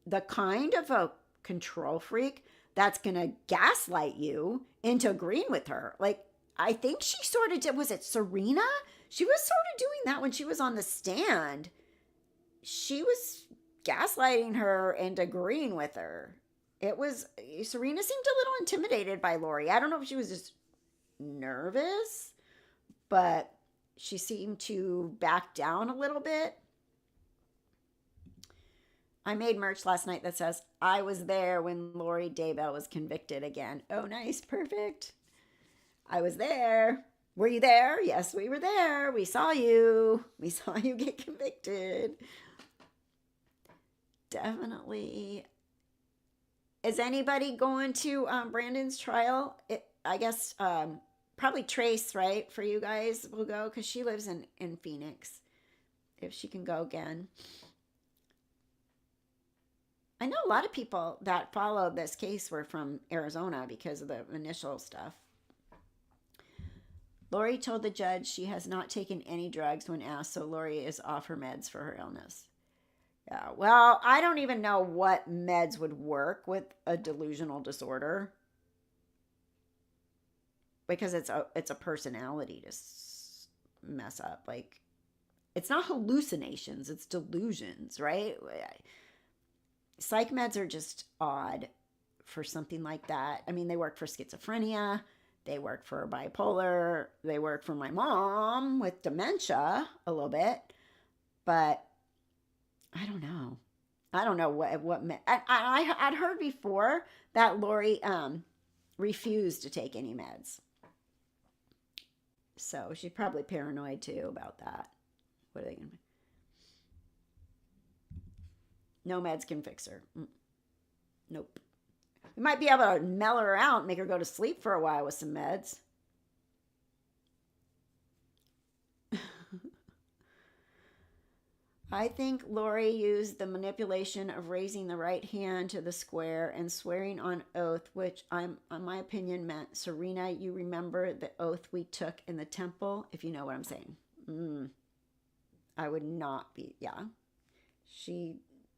the kind of a control freak that's going to gaslight you into agreeing with her. Like, I think she sort of did, was it Serena? She was sort of doing that when she was on the stand. She was gaslighting her and agreeing with her. Serena seemed a little intimidated by Lori. I don't know if she was just nervous, but she seemed to back down a little bit. I made merch last night that says, I was there when Lori Daybell was convicted again. Oh, nice. Perfect. I was there. Were you there? Yes, we were there. We saw you. We saw you get convicted. Definitely. Is anybody going to Brandon's trial? I guess probably Trace, right? For you guys will go because she lives in Phoenix. If she can go again. I know a lot of people that followed this case were from Arizona because of the initial stuff. Lori told the judge she has not taken any drugs when asked, so Lori is off her meds for her illness. Yeah, well, I don't even know what meds would work with a delusional disorder because it's a personality to mess up. Like, it's not hallucinations, it's delusions, right? Psych meds are just odd for something like that. I mean, they work for schizophrenia. They work for bipolar. They work for my mom with dementia a little bit. But I don't know. I don't know what I'd heard before that Lori refused to take any meds. So she's probably paranoid too about that. What are they going to do? No meds can fix her. Nope. We might be able to mellow her out and make her go to sleep for a while with some meds. I think Lori used the manipulation of raising the right hand to the square and swearing on oath, which in my opinion meant, Serena, you remember the oath we took in the temple, if you know what I'm saying. I would not be, yeah.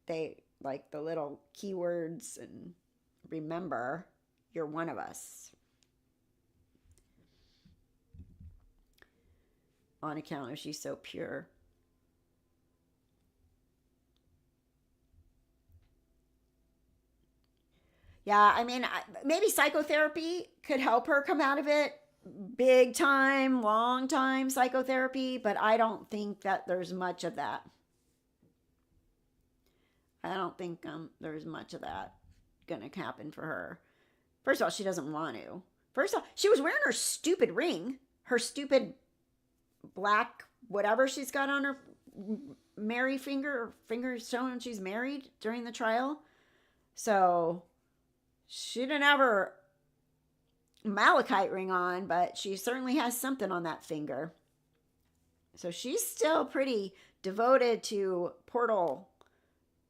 They like the little keywords and remember, you're one of us. On account of she's so pure. Yeah, I mean, maybe psychotherapy could help her come out of it. Big time, long time psychotherapy, but I don't think that there's much of that. I don't think there's much of that gonna happen for her. First of all, she doesn't want to. First of all, she was wearing her stupid ring, her stupid black whatever she's got on her marry finger showing she's married during the trial. So she didn't have her malachite ring on, but she certainly has something on that finger. So she's still pretty devoted to Portal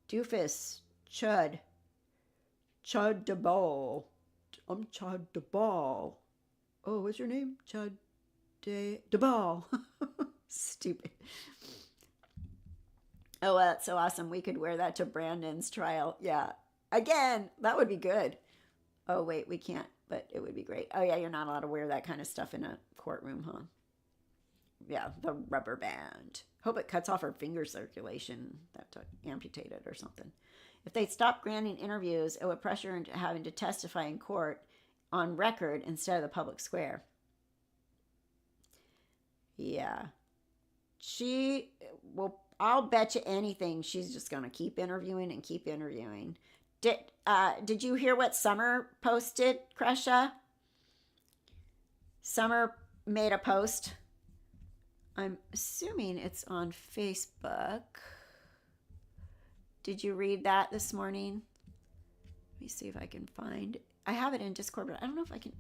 Doofus Chud Daybell. I'm Chud Daybell. Oh, what's your name? Chud Daybell. Stupid. Oh, that's so awesome. We could wear that to Brandon's trial. Yeah. Again, that would be good. Oh, wait, we can't, but it would be great. Oh, yeah, you're not allowed to wear that kind of stuff in a courtroom, huh? Yeah, the rubber band. Hope it cuts off her finger circulation. That to amputate it or something. If they stopped granting interviews, it would pressure her into having to testify in court on record instead of the public square. Yeah. I'll bet you anything she's just going to keep interviewing and keep interviewing. Did you hear what Summer posted, Kresha? Summer made a post. I'm assuming it's on Facebook. Did you read that this morning? Let me see if I can find. I have it in Discord, but I don't know if I can.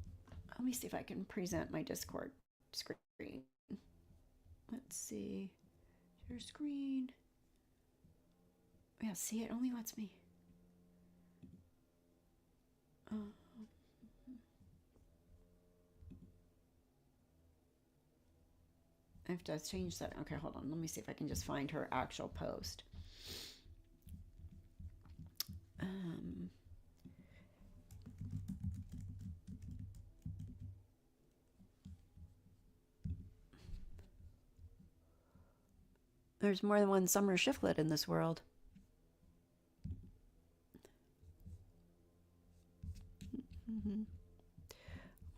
Let me see if I can present my Discord screen. Let's see. Share screen. Yeah, see, it only lets me. I have to change that. Okay, hold on. Let me see if I can just find her actual post. There's more than one Summer Shiflett in this world.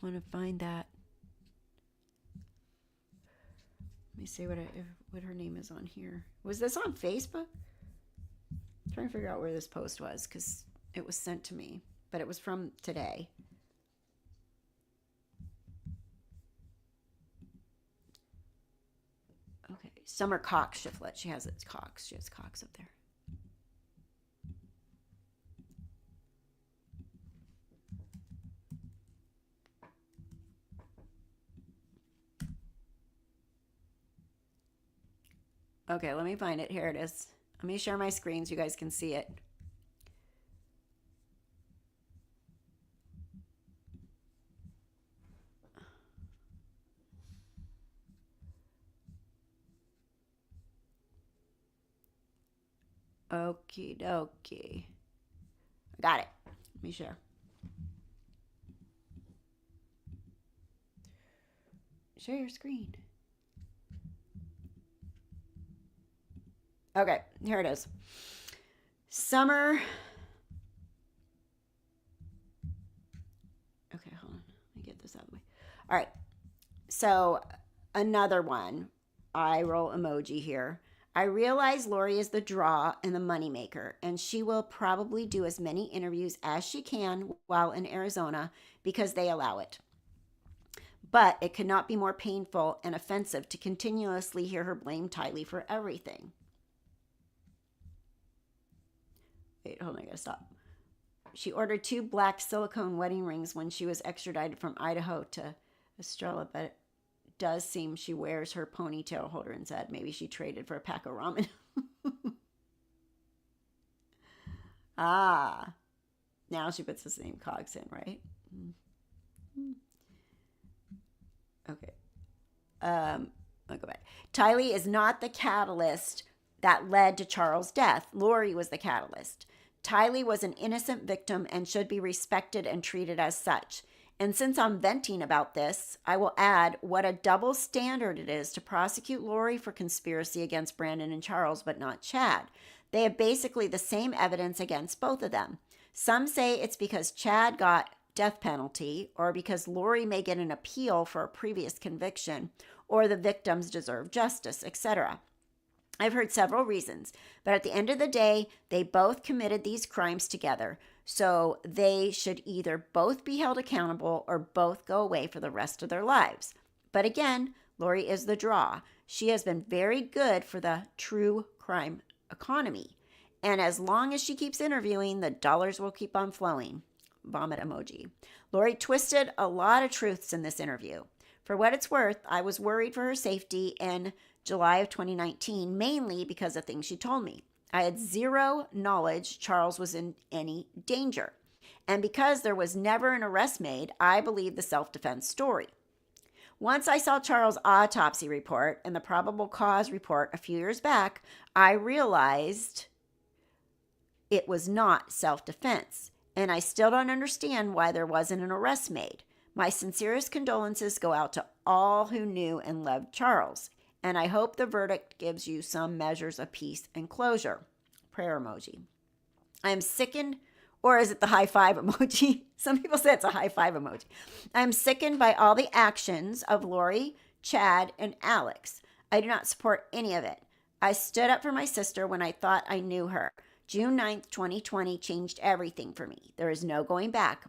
Want to find that. Let me see what her name is on here. Was this on Facebook? I'm trying to figure out where this post was because it was sent to me, but it was from today. Okay, Summer Cox Shiflett. She has Cox. She has Cox up there. Okay, let me find it. Here it is. Let me share my screen so you guys can see it. Okie dokie. I got it. Let me share. Share your screen. Okay, here it is. Summer. Okay, hold on. Let me get this out of the way. All right. So another one. Eye roll emoji here. I realize Lori is the draw and the moneymaker, and she will probably do as many interviews as she can while in Arizona because they allow it. But it could not be more painful and offensive to continuously hear her blame Tylee for everything. Wait, hold on, I gotta stop. She ordered 2 black silicone wedding rings when she was extradited from Idaho to Estrella, but it does seem she wears her ponytail holder instead. Maybe she traded for a pack of ramen. Ah, now she puts the same cogs in, right? Okay. I'll go back. Tylee is not the catalyst that led to Charles' death. Lori was the catalyst. Tylee was an innocent victim and should be respected and treated as such. And since I'm venting about this, I will add what a double standard it is to prosecute Lori for conspiracy against Brandon and Charles, but not Chad. They have basically the same evidence against both of them. Some say it's because Chad got death penalty, or because Lori may get an appeal for a previous conviction, or the victims deserve justice, etc. I've heard several reasons, but at the end of the day, they both committed these crimes together, so they should either both be held accountable or both go away for the rest of their lives. But again, Lori is the draw. She has been very good for the true crime economy, and as long as she keeps interviewing, the dollars will keep on flowing. Vomit emoji. Lori twisted a lot of truths in this interview. For what it's worth, I was worried for her safety in July of 2019, mainly because of things she told me. I had zero knowledge Charles was in any danger. And because there was never an arrest made, I believed the self-defense story. Once I saw Charles' autopsy report and the probable cause report a few years back, I realized it was not self-defense. And I still don't understand why there wasn't an arrest made. My sincerest condolences go out to all who knew and loved Charles. And I hope the verdict gives you some measures of peace and closure. Prayer emoji. I am sickened, or is it the high five emoji? Some people say it's a high five emoji. I am sickened by all the actions of Lori, Chad, and Alex. I do not support any of it. I stood up for my sister when I thought I knew her. June 9th, 2020 changed everything for me. There is no going back.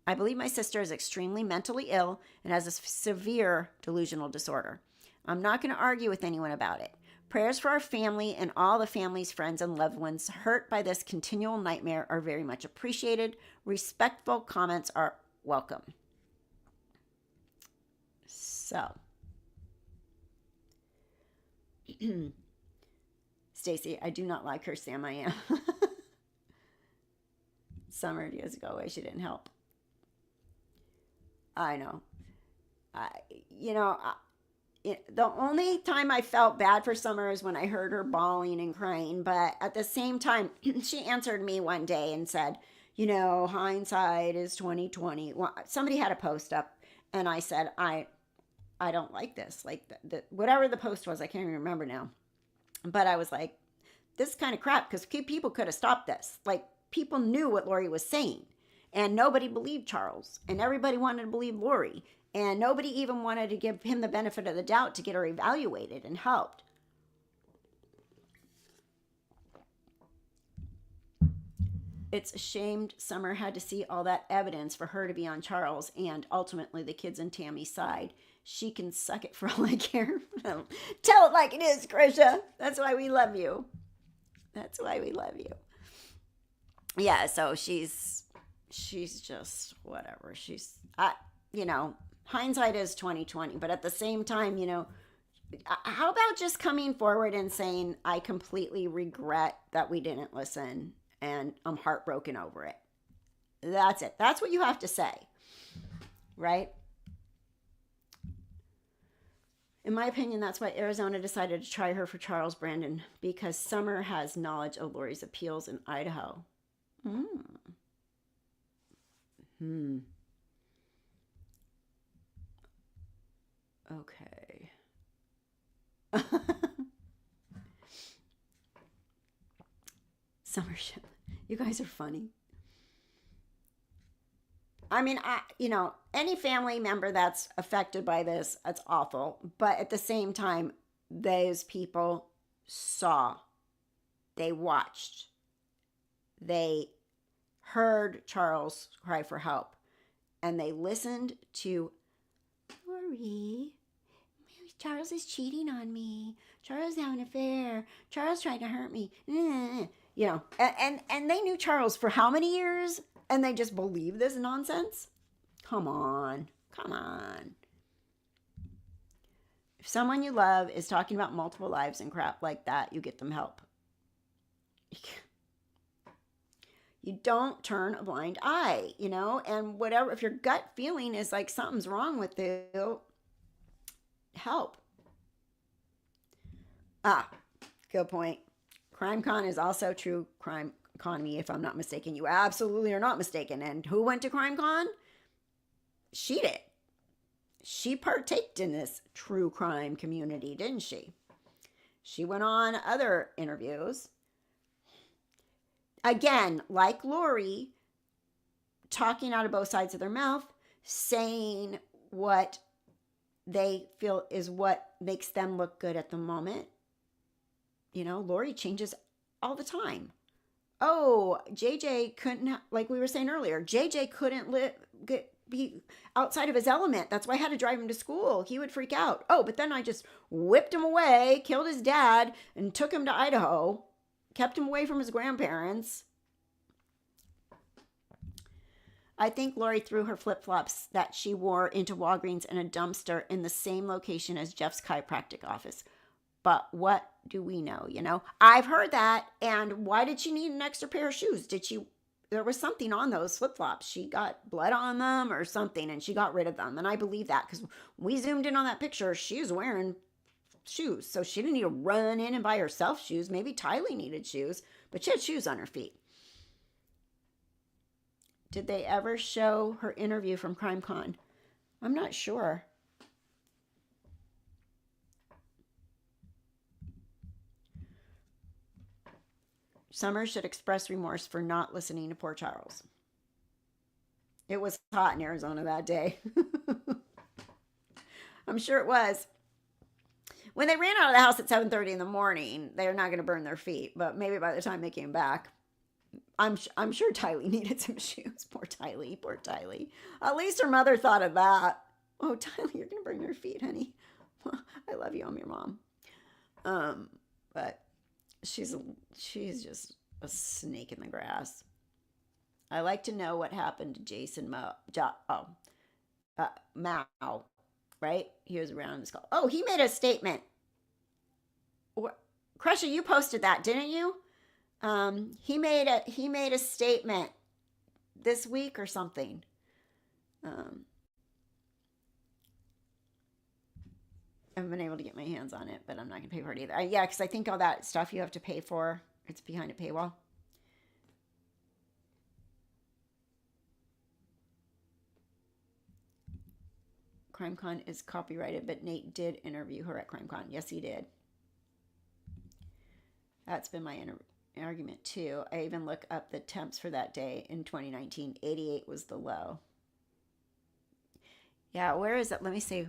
I believe my sister is extremely mentally ill and has a severe delusional disorder. I'm not going to argue with anyone about it. Prayers for our family and all the family's friends and loved ones hurt by this continual nightmare are very much appreciated. Respectful comments are welcome. So, Stacy, I do not like her, Sam. I am. Summer years ago, away. She didn't help. I know. The only time I felt bad for Summer is when I heard her bawling and crying. But at the same time, she answered me one day and said, hindsight is 2020. Well, somebody had a post up, and I said, I don't like this. Like whatever the post was, I can't even remember now. But I was like, this is kind of crap, because people could have stopped this. Like, people knew what Lori was saying, and nobody believed Charles, and everybody wanted to believe Lori, and nobody even wanted to give him the benefit of the doubt to get her evaluated and helped. It's a shame Summer had to see all that evidence for her to be on Charles and ultimately the kids and Tammy's side. She can suck it for all I care. Tell it like it is, Krisha. That's why we love you. That's why we love you. Yeah, so she's just whatever. Hindsight is 2020, but at the same time, how about just coming forward and saying, I completely regret that we didn't listen and I'm heartbroken over it. That's it. That's what you have to say, right? In my opinion, that's why Arizona decided to try her for Charles Brandon, because Summer has knowledge of Lori's appeals in Idaho. Okay. Summership. You guys are funny. I mean, any family member that's affected by this, that's awful. But at the same time, those people saw, they watched, they heard Charles cry for help, and they listened to Lori. Charles is cheating on me. Charles is having an affair. Charles tried to hurt me. And they knew Charles for how many years? And they just believe this nonsense? Come on. If someone you love is talking about multiple lives and crap like that, you get them help. You don't turn a blind eye, you know, and whatever, if your gut feeling is like something's wrong with you, help. Good point. CrimeCon is also true crime economy, if I'm not mistaken. You absolutely are not mistaken. And who went to CrimeCon? She did. She partaked in this true crime community, didn't she? She went on other interviews. Again, like Lori, talking out of both sides of their mouth, saying what they feel is what makes them look good at the moment. You know, Lori changes all the time. Oh, JJ couldn't, like we were saying earlier, JJ couldn't be outside of his element. That's why I had to drive him to school. He would freak out. Oh, but then I just whipped him away, killed his dad, and took him to Idaho. Kept him away from his grandparents. I think Lori threw her flip-flops that she wore into Walgreens in a dumpster in the same location as Jeff's chiropractic office. But what do we know, you know? I've heard that. And why did she need an extra pair of shoes? There was something on those flip-flops. She got blood on them or something, and she got rid of them. And I believe that because we zoomed in on that picture. She was wearing shoes. So she didn't need to run in and buy herself shoes. Maybe Tylee needed shoes, but she had shoes on her feet. Did they ever show her interview from CrimeCon? I'm not sure. Summers should express remorse for not listening to poor Charles. It was hot in Arizona that day. I'm sure it was. When they ran out of the house at 7:30 in the morning, they're not going to burn their feet, but maybe by the time they came back, I'm sure Tylee needed some shoes. Poor Tylee, poor Tylee. At least her mother thought of that. Oh, Tylee, you're going to burn your feet, honey. I love you, I'm your mom. But she's just a snake in the grass. I like to know what happened to Jason Mao, right? He was around this call. Oh, he made a statement. Crusher, you posted that, didn't you? He made a statement this week or something. I haven't been able to get my hands on it, but I'm not gonna pay for it either. Yeah, because I think all that stuff you have to pay for, it's behind a paywall. CrimeCon is copyrighted, but Nate did interview her at CrimeCon. Yes, he did. That's been my argument too. I even look up the temps for that day in 2019. 88 was the low. Yeah, where is it? Let me see.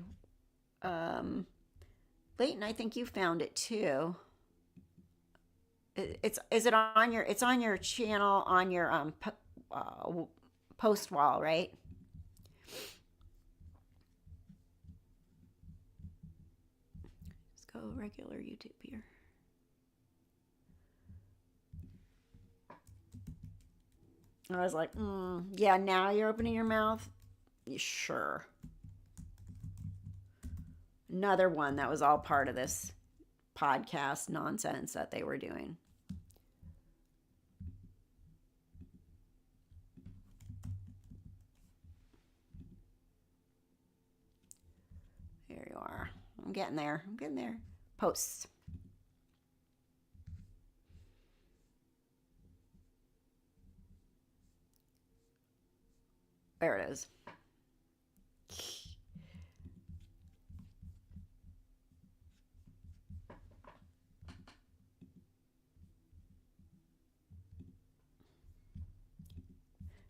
Leighton, I think you found it too. It's on your channel on your post wall, right? Let's go regular YouTube here. I was like, yeah, now you're opening your mouth? You sure? Another one that was all part of this podcast nonsense that they were doing. There you are. I'm getting there. Posts. There it is.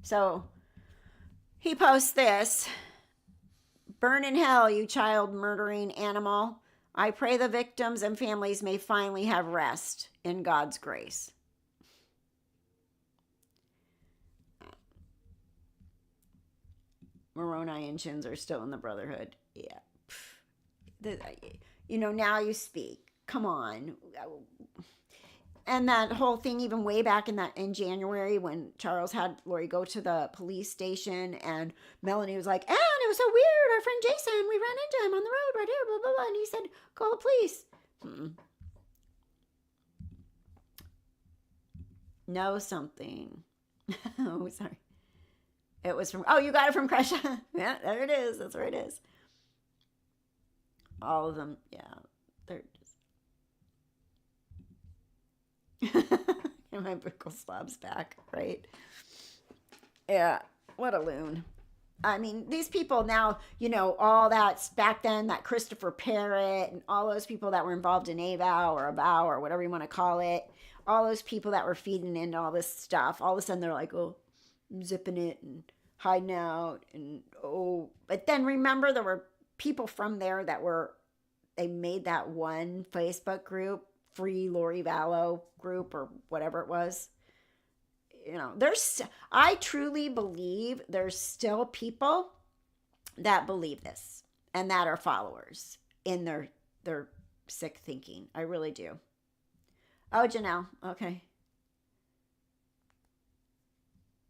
So he posts this. Burn in hell, you child murdering animal. I pray the victims and families may finally have rest in God's grace. Moroni and Chins are still in the Brotherhood. Yeah. Now you speak. Come on. And that whole thing, even way back in January when Charles had Lori go to the police station and Melanie was like, and it was so weird. Our friend Jason, we ran into him on the road right here, blah, blah, blah. And he said, call the police. Know something. Oh, sorry. It was from, oh, you got it from Kresha. Yeah, there it is. That's where it is. All of them. Yeah. They're just. And my buckle slab's back, right? Yeah. What a loon. I mean, these people now, all that's back then, that Christopher Parrott and all those people that were involved in AVOW or AVOW or whatever you want to call it, all those people that were feeding into all this stuff, all of a sudden they're like, oh, I'm zipping it and hiding out and but then remember there were people from there they made that one Facebook group, Free Lori Vallow group or whatever it was. I truly believe there's still people that believe this and that are followers in their sick thinking. I really do. Oh, Janelle. Okay.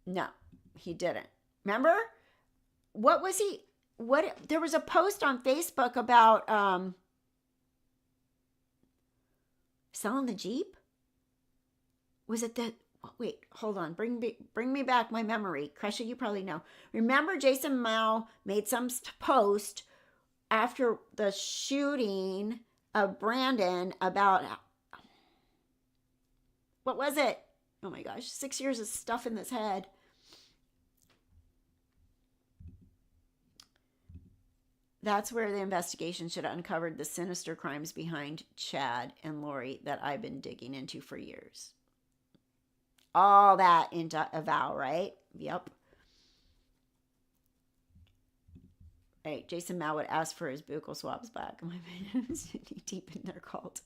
No, he didn't. Remember? What was he? There was a post on Facebook about selling the Jeep? Was it that? Wait, hold on. Bring me back my memory. Kresha, you probably know. Remember Jason Schmoe made some post after the shooting of Brandon about, what was it? Oh my gosh, 6 years of stuff in this head. That's where the investigation should have uncovered the sinister crimes behind Chad and Lori that I've been digging into for years. All that into AVOW, right? Yep. Right. Jason Schmoe would ask for his buccal swabs back. My opinion is deep in their cult.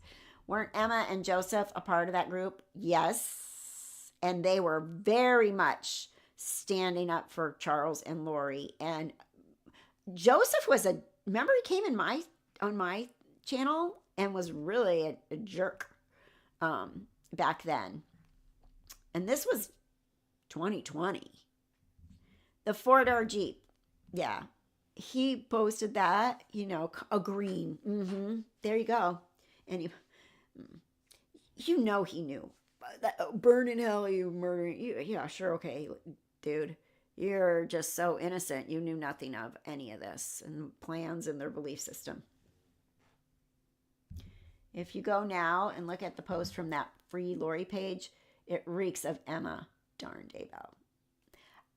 Weren't Emma and Joseph a part of that group? Yes. And they were very much standing up for Charles and Lori. And Joseph was remember he came on my channel and was really a jerk back then. And this was 2020. The 4-door Jeep. Yeah. He posted that, a green. Mm-hmm. There you go. And he knew. Burn in hell, you murdering. Yeah, sure, okay, dude. You're just so innocent. You knew nothing of any of this and plans and their belief system. If you go now and look at the post from that Free Lori page, it reeks of Emma darn Daybell.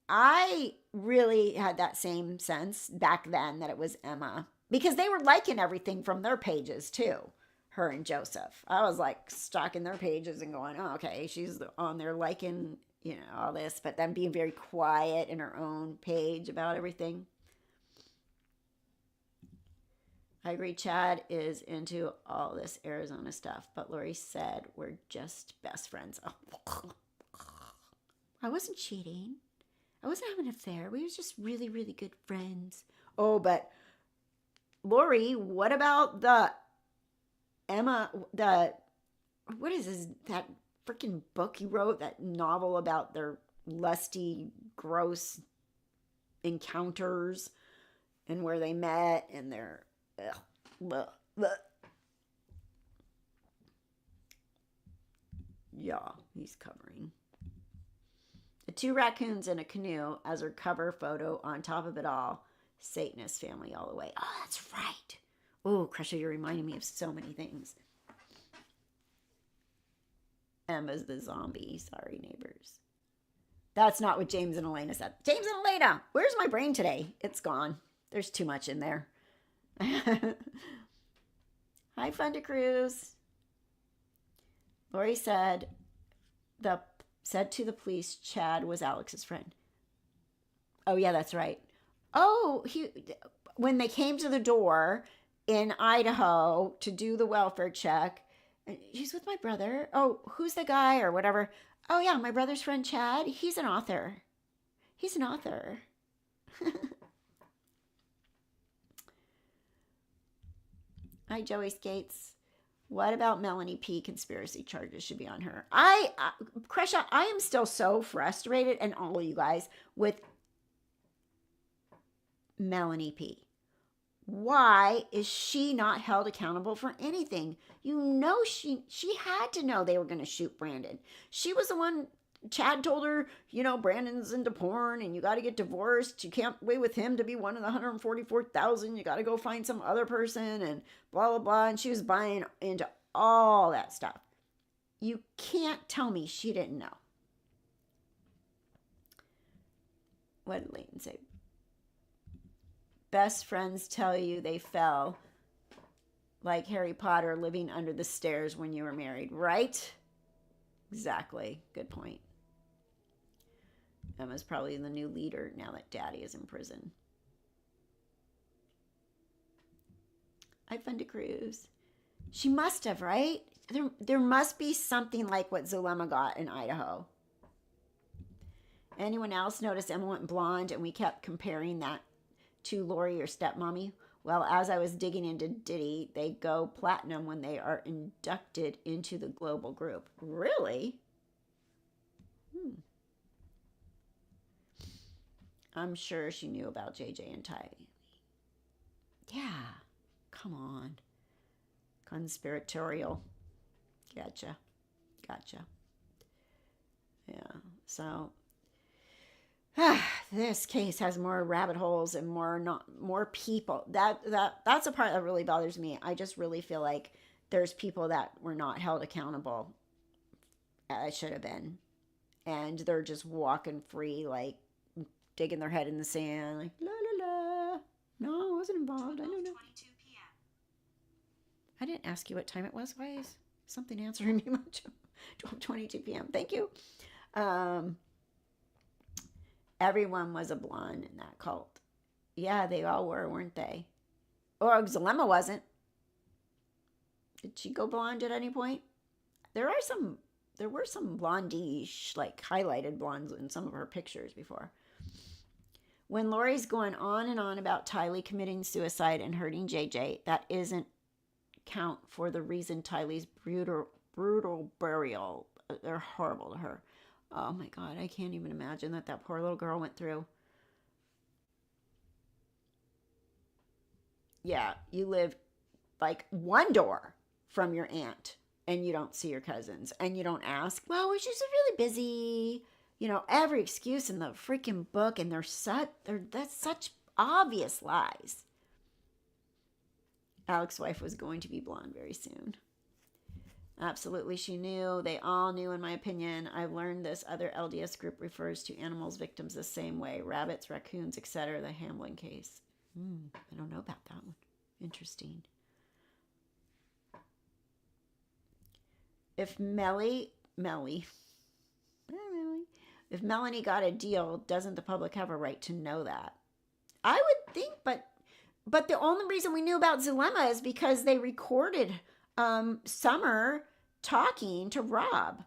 I really had that same sense back then that it was Emma because they were liking everything from their pages too, her and Joseph. I was like stalking their pages and going, oh, okay, she's on there liking, all this, but then being very quiet in her own page about everything. I agree, Chad is into all this Arizona stuff, but Lori said we're just best friends. Oh. I wasn't cheating. I wasn't having an affair. We were just really, really good friends. Oh, but Lori, what about what is this, that freaking book you wrote, that novel about their lusty, gross encounters and where they met and their... Yeah, he's covering. The 2 raccoons in a canoe as her cover photo on top of it all. Satanist family all the way. Oh, that's right. Oh, Kresha, you're reminding me of so many things. Emma's the zombie. Sorry, neighbors. That's not what James and Elena said. James and Elena, where's my brain today? It's gone. There's too much in there. Hi, Funda Cruz. Lori said to the police Chad was Alex's friend. Oh, yeah, that's right. Oh, when they came to the door in Idaho to do the welfare check, he's with my brother. Oh, who's the guy or whatever? Oh, yeah, my brother's friend Chad. He's an author. Hi, Joey Skates. What about Melanie P? Conspiracy charges should be on her. Kresha, I am still so frustrated, and all of you guys, with Melanie P. Why is she not held accountable for anything? She had to know they were going to shoot Brandon. She was the one Chad told her, Brandon's into porn and you got to get divorced. You can't wait with him to be one of the 144,000. You got to go find some other person and blah, blah, blah. And she was buying into all that stuff. You can't tell me she didn't know. What did Leighton say? Best friends tell you they fell like Harry Potter living under the stairs when you were married, right? Exactly. Good point. Emma's probably the new leader now that Daddy is in prison. I'd fund a cruise. She must have, right? There must be something like what Zulema got in Idaho. Anyone else notice Emma went blonde and we kept comparing that to Lori or stepmommy? Well, as I was digging into Diddy, they go platinum when they are inducted into the global group. Really? I'm sure she knew about JJ and Ty. Yeah, come on. Conspiratorial. Gotcha. Yeah, so this case has more rabbit holes and more people. That's a part that really bothers me. I just really feel like there's people that were not held accountable as should have been, and they're just walking free, like digging their head in the sand, like la la la. No, I wasn't involved. I don't know. 22 p.m. I didn't ask you what time it was. Why is something answering me much? 12:22 p.m. Thank you. Everyone was a blonde in that cult. Yeah, they all were, weren't they? Or Zulema wasn't. Did she go blonde at any point? There were some blondish, like highlighted blondes in some of her pictures before. When Lori's going on and on about Tylee committing suicide and hurting JJ, that isn't count for the reason Tylee's brutal burial. They're horrible to her. Oh my God, I can't even imagine that poor little girl went through. Yeah, you live like one door from your aunt and you don't see your cousins and you don't ask, well, we're just really busy. Every excuse in the freaking book, and that's such obvious lies. Alex's wife was going to be blonde very soon. Absolutely, she knew. They all knew, in my opinion. I've learned this other LDS group refers to animals victims the same way. Rabbits, raccoons, etc. The Hamlin case. I don't know about that one. Interesting. If if Melanie got a deal, doesn't the public have a right to know that? I would think, but the only reason we knew about Zulema is because they recorded Summer talking to Rob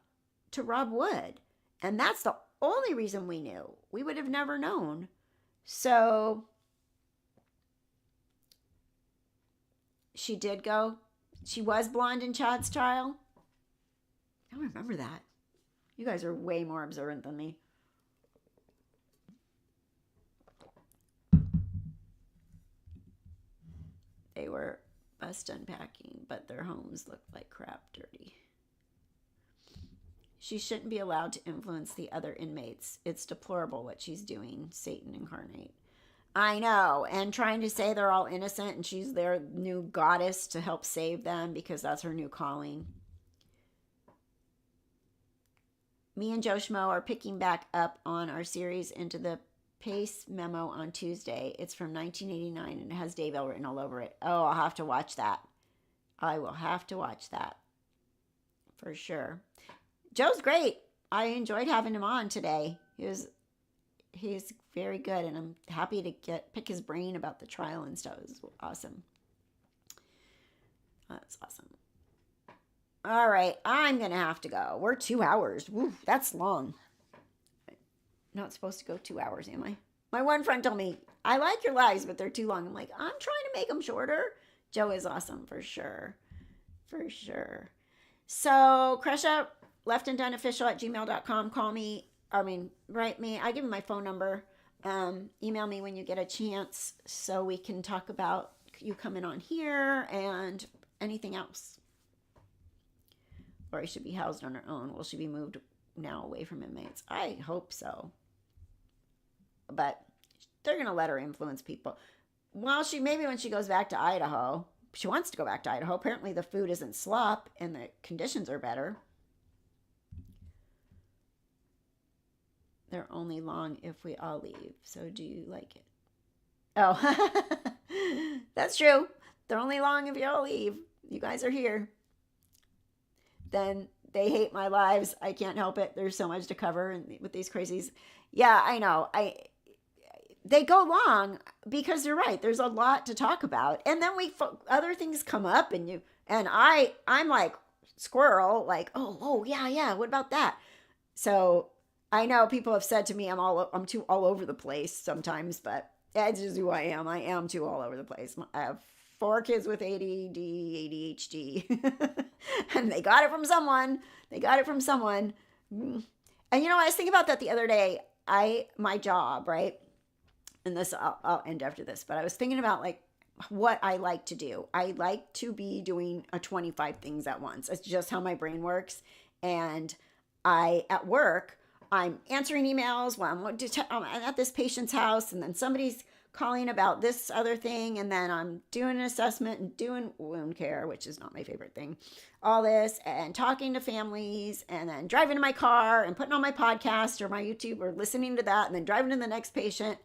Wood. And that's the only reason we knew. We would have never known. So she did go. She was blonde in Chad's trial. I don't remember that. You guys are way more observant than me. They were bust unpacking, but their homes looked like crap dirty. She shouldn't be allowed to influence the other inmates. It's deplorable what she's doing, Satan incarnate. I know, and trying to say they're all innocent and she's their new goddess to help save them because that's her new calling. Me and Joe Schmoe are picking back up on our series Into the Pace memo on Tuesday. It's from 1989 and it has Daybell written all over it. Oh, I'll have to watch that. I will have to watch that. For sure. Joe's great. I enjoyed having him on today. He's very good, and I'm happy to pick his brain about the trial and stuff. It was awesome. That's awesome. All right, I'm going to have to go. We're 2 hours. Woo, that's long. Not supposed to go 2 hours, am I? My one friend told me, I like your lives, but they're too long. I'm like, I'm trying to make them shorter. Joe is awesome, for sure. For sure. So, crush up, leftundoneofficial@gmail.com. Call me. Write me. I give you my phone number. Email me when you get a chance so we can talk about you coming on here and anything else. Lori should be housed on her own. Will she be moved now away from inmates. I hope so. But they're going to let her influence people. Well, maybe when she goes back to Idaho, she wants to go back to Idaho. Apparently the food isn't slop and the conditions are better. They're only long if we all leave. So do you like it? Oh, that's true. They're only long if you all leave. You guys are here. Then they hate my lives. I can't help it. There's so much to cover and with these crazies. Yeah, I know. They go long because you're right. There's a lot to talk about. And then other things come up and I'm like squirrel, like, oh, yeah. What about that? So I know people have said to me, I'm too all over the place sometimes, but that's just who I am. I am too all over the place. I have 4 kids with ADD, ADHD, and they got it from someone. And I was thinking about that the other day. My job, right? And this, I'll end after this, but I was thinking about like what I like to do. I like to be doing 25 things at once. It's just how my brain works. And at work, I'm answering emails while I'm at this patient's house, and then somebody's calling about this other thing, and then I'm doing an assessment and doing wound care, which is not my favorite thing. All this, and talking to families, and then driving to my car and putting on my podcast or my YouTube or listening to that, and then driving to the next patient.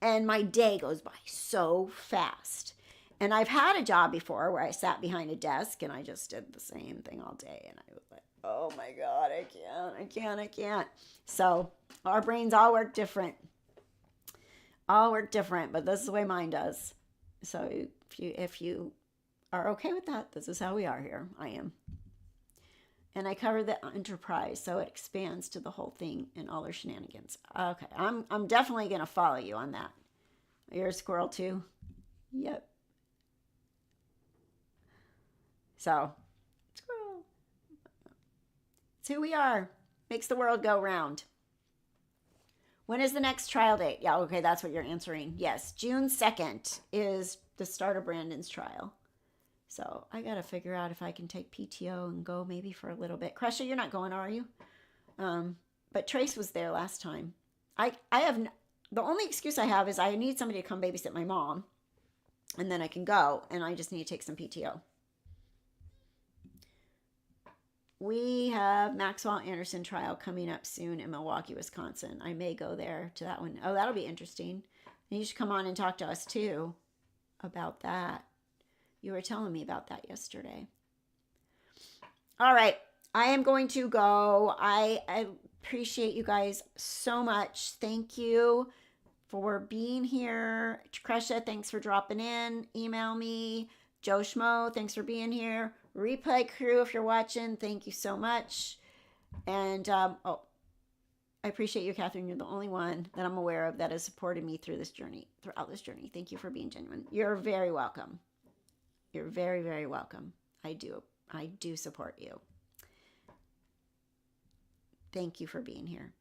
And my day goes by so fast. And I've had a job before where I sat behind a desk and I just did the same thing all day. And I was like, oh my God, I can't. So our brains all work different. But this is the way mine does. So if you are okay with that, this is how we are here. I am. And I cover the enterprise, so it expands to the whole thing and all their shenanigans. Okay, I'm definitely going to follow you on that. You're a squirrel too? Yep. So, squirrel. It's who we are. Makes the world go round. When is the next trial date? Yeah, okay, that's what you're answering. Yes, June 2nd is the start of Brandon's trial. So I got to figure out if I can take PTO and go maybe for a little bit. Crusher, you're not going, are you? But Trace was there last time. The only excuse I have is I need somebody to come babysit my mom. And then I can go. And I just need to take some PTO. We have Maxwell Anderson trial coming up soon in Milwaukee, Wisconsin. I may go there to that one. Oh, that'll be interesting. And you should come on and talk to us too about that. You were telling me about that yesterday. All right. I am going to go. I appreciate you guys so much. Thank you for being here. Kresha, thanks for dropping in. Email me. Joe Schmoe, thanks for being here. Replay crew, if you're watching, thank you so much. And, I appreciate you, Catherine. You're the only one that I'm aware of that has supported me throughout this journey. Thank you for being genuine. You're very welcome. You're very, very welcome. I do support you. Thank you for being here.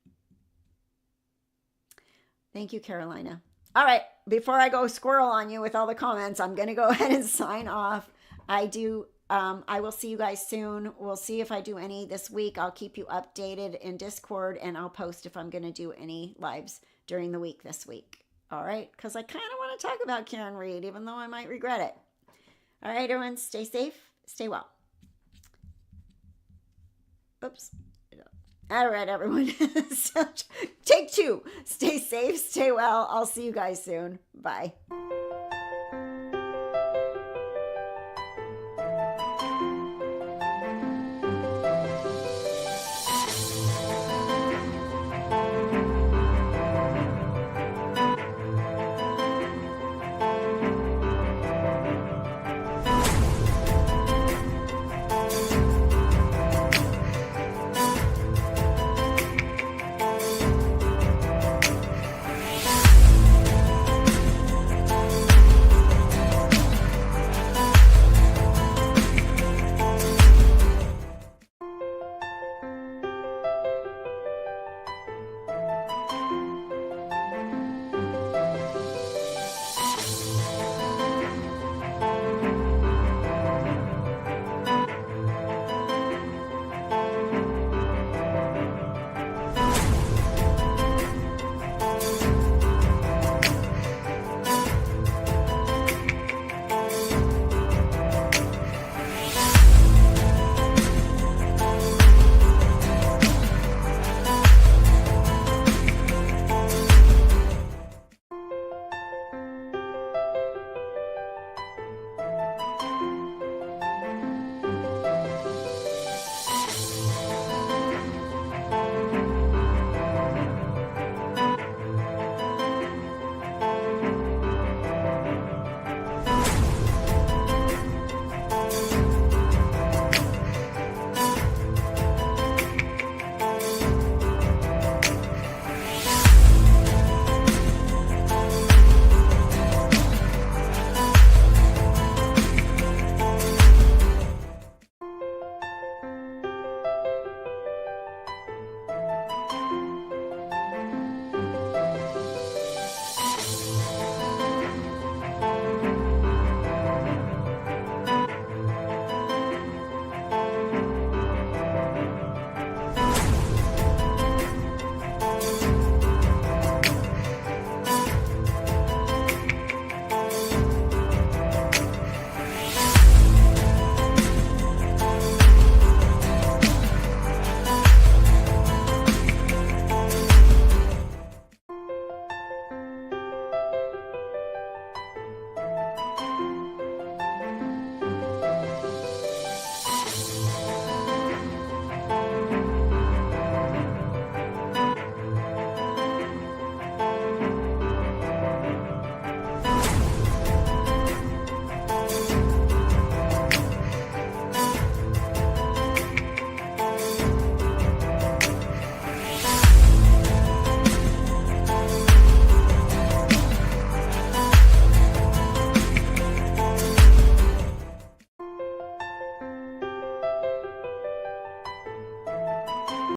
Thank you, Carolina. All right. Before I go squirrel on you with all the comments, I'm going to go ahead and sign off. I will see you guys soon. We'll see if I do any this week. I'll keep you updated in Discord, and I'll post if I'm going to do any lives during the week this week. All right. Because I kind of want to talk about Karen Reed, even though I might regret it. All right, everyone, stay safe, stay well. Oops. All right, everyone. So, take 2. Stay safe, stay well. I'll see you guys soon. Bye.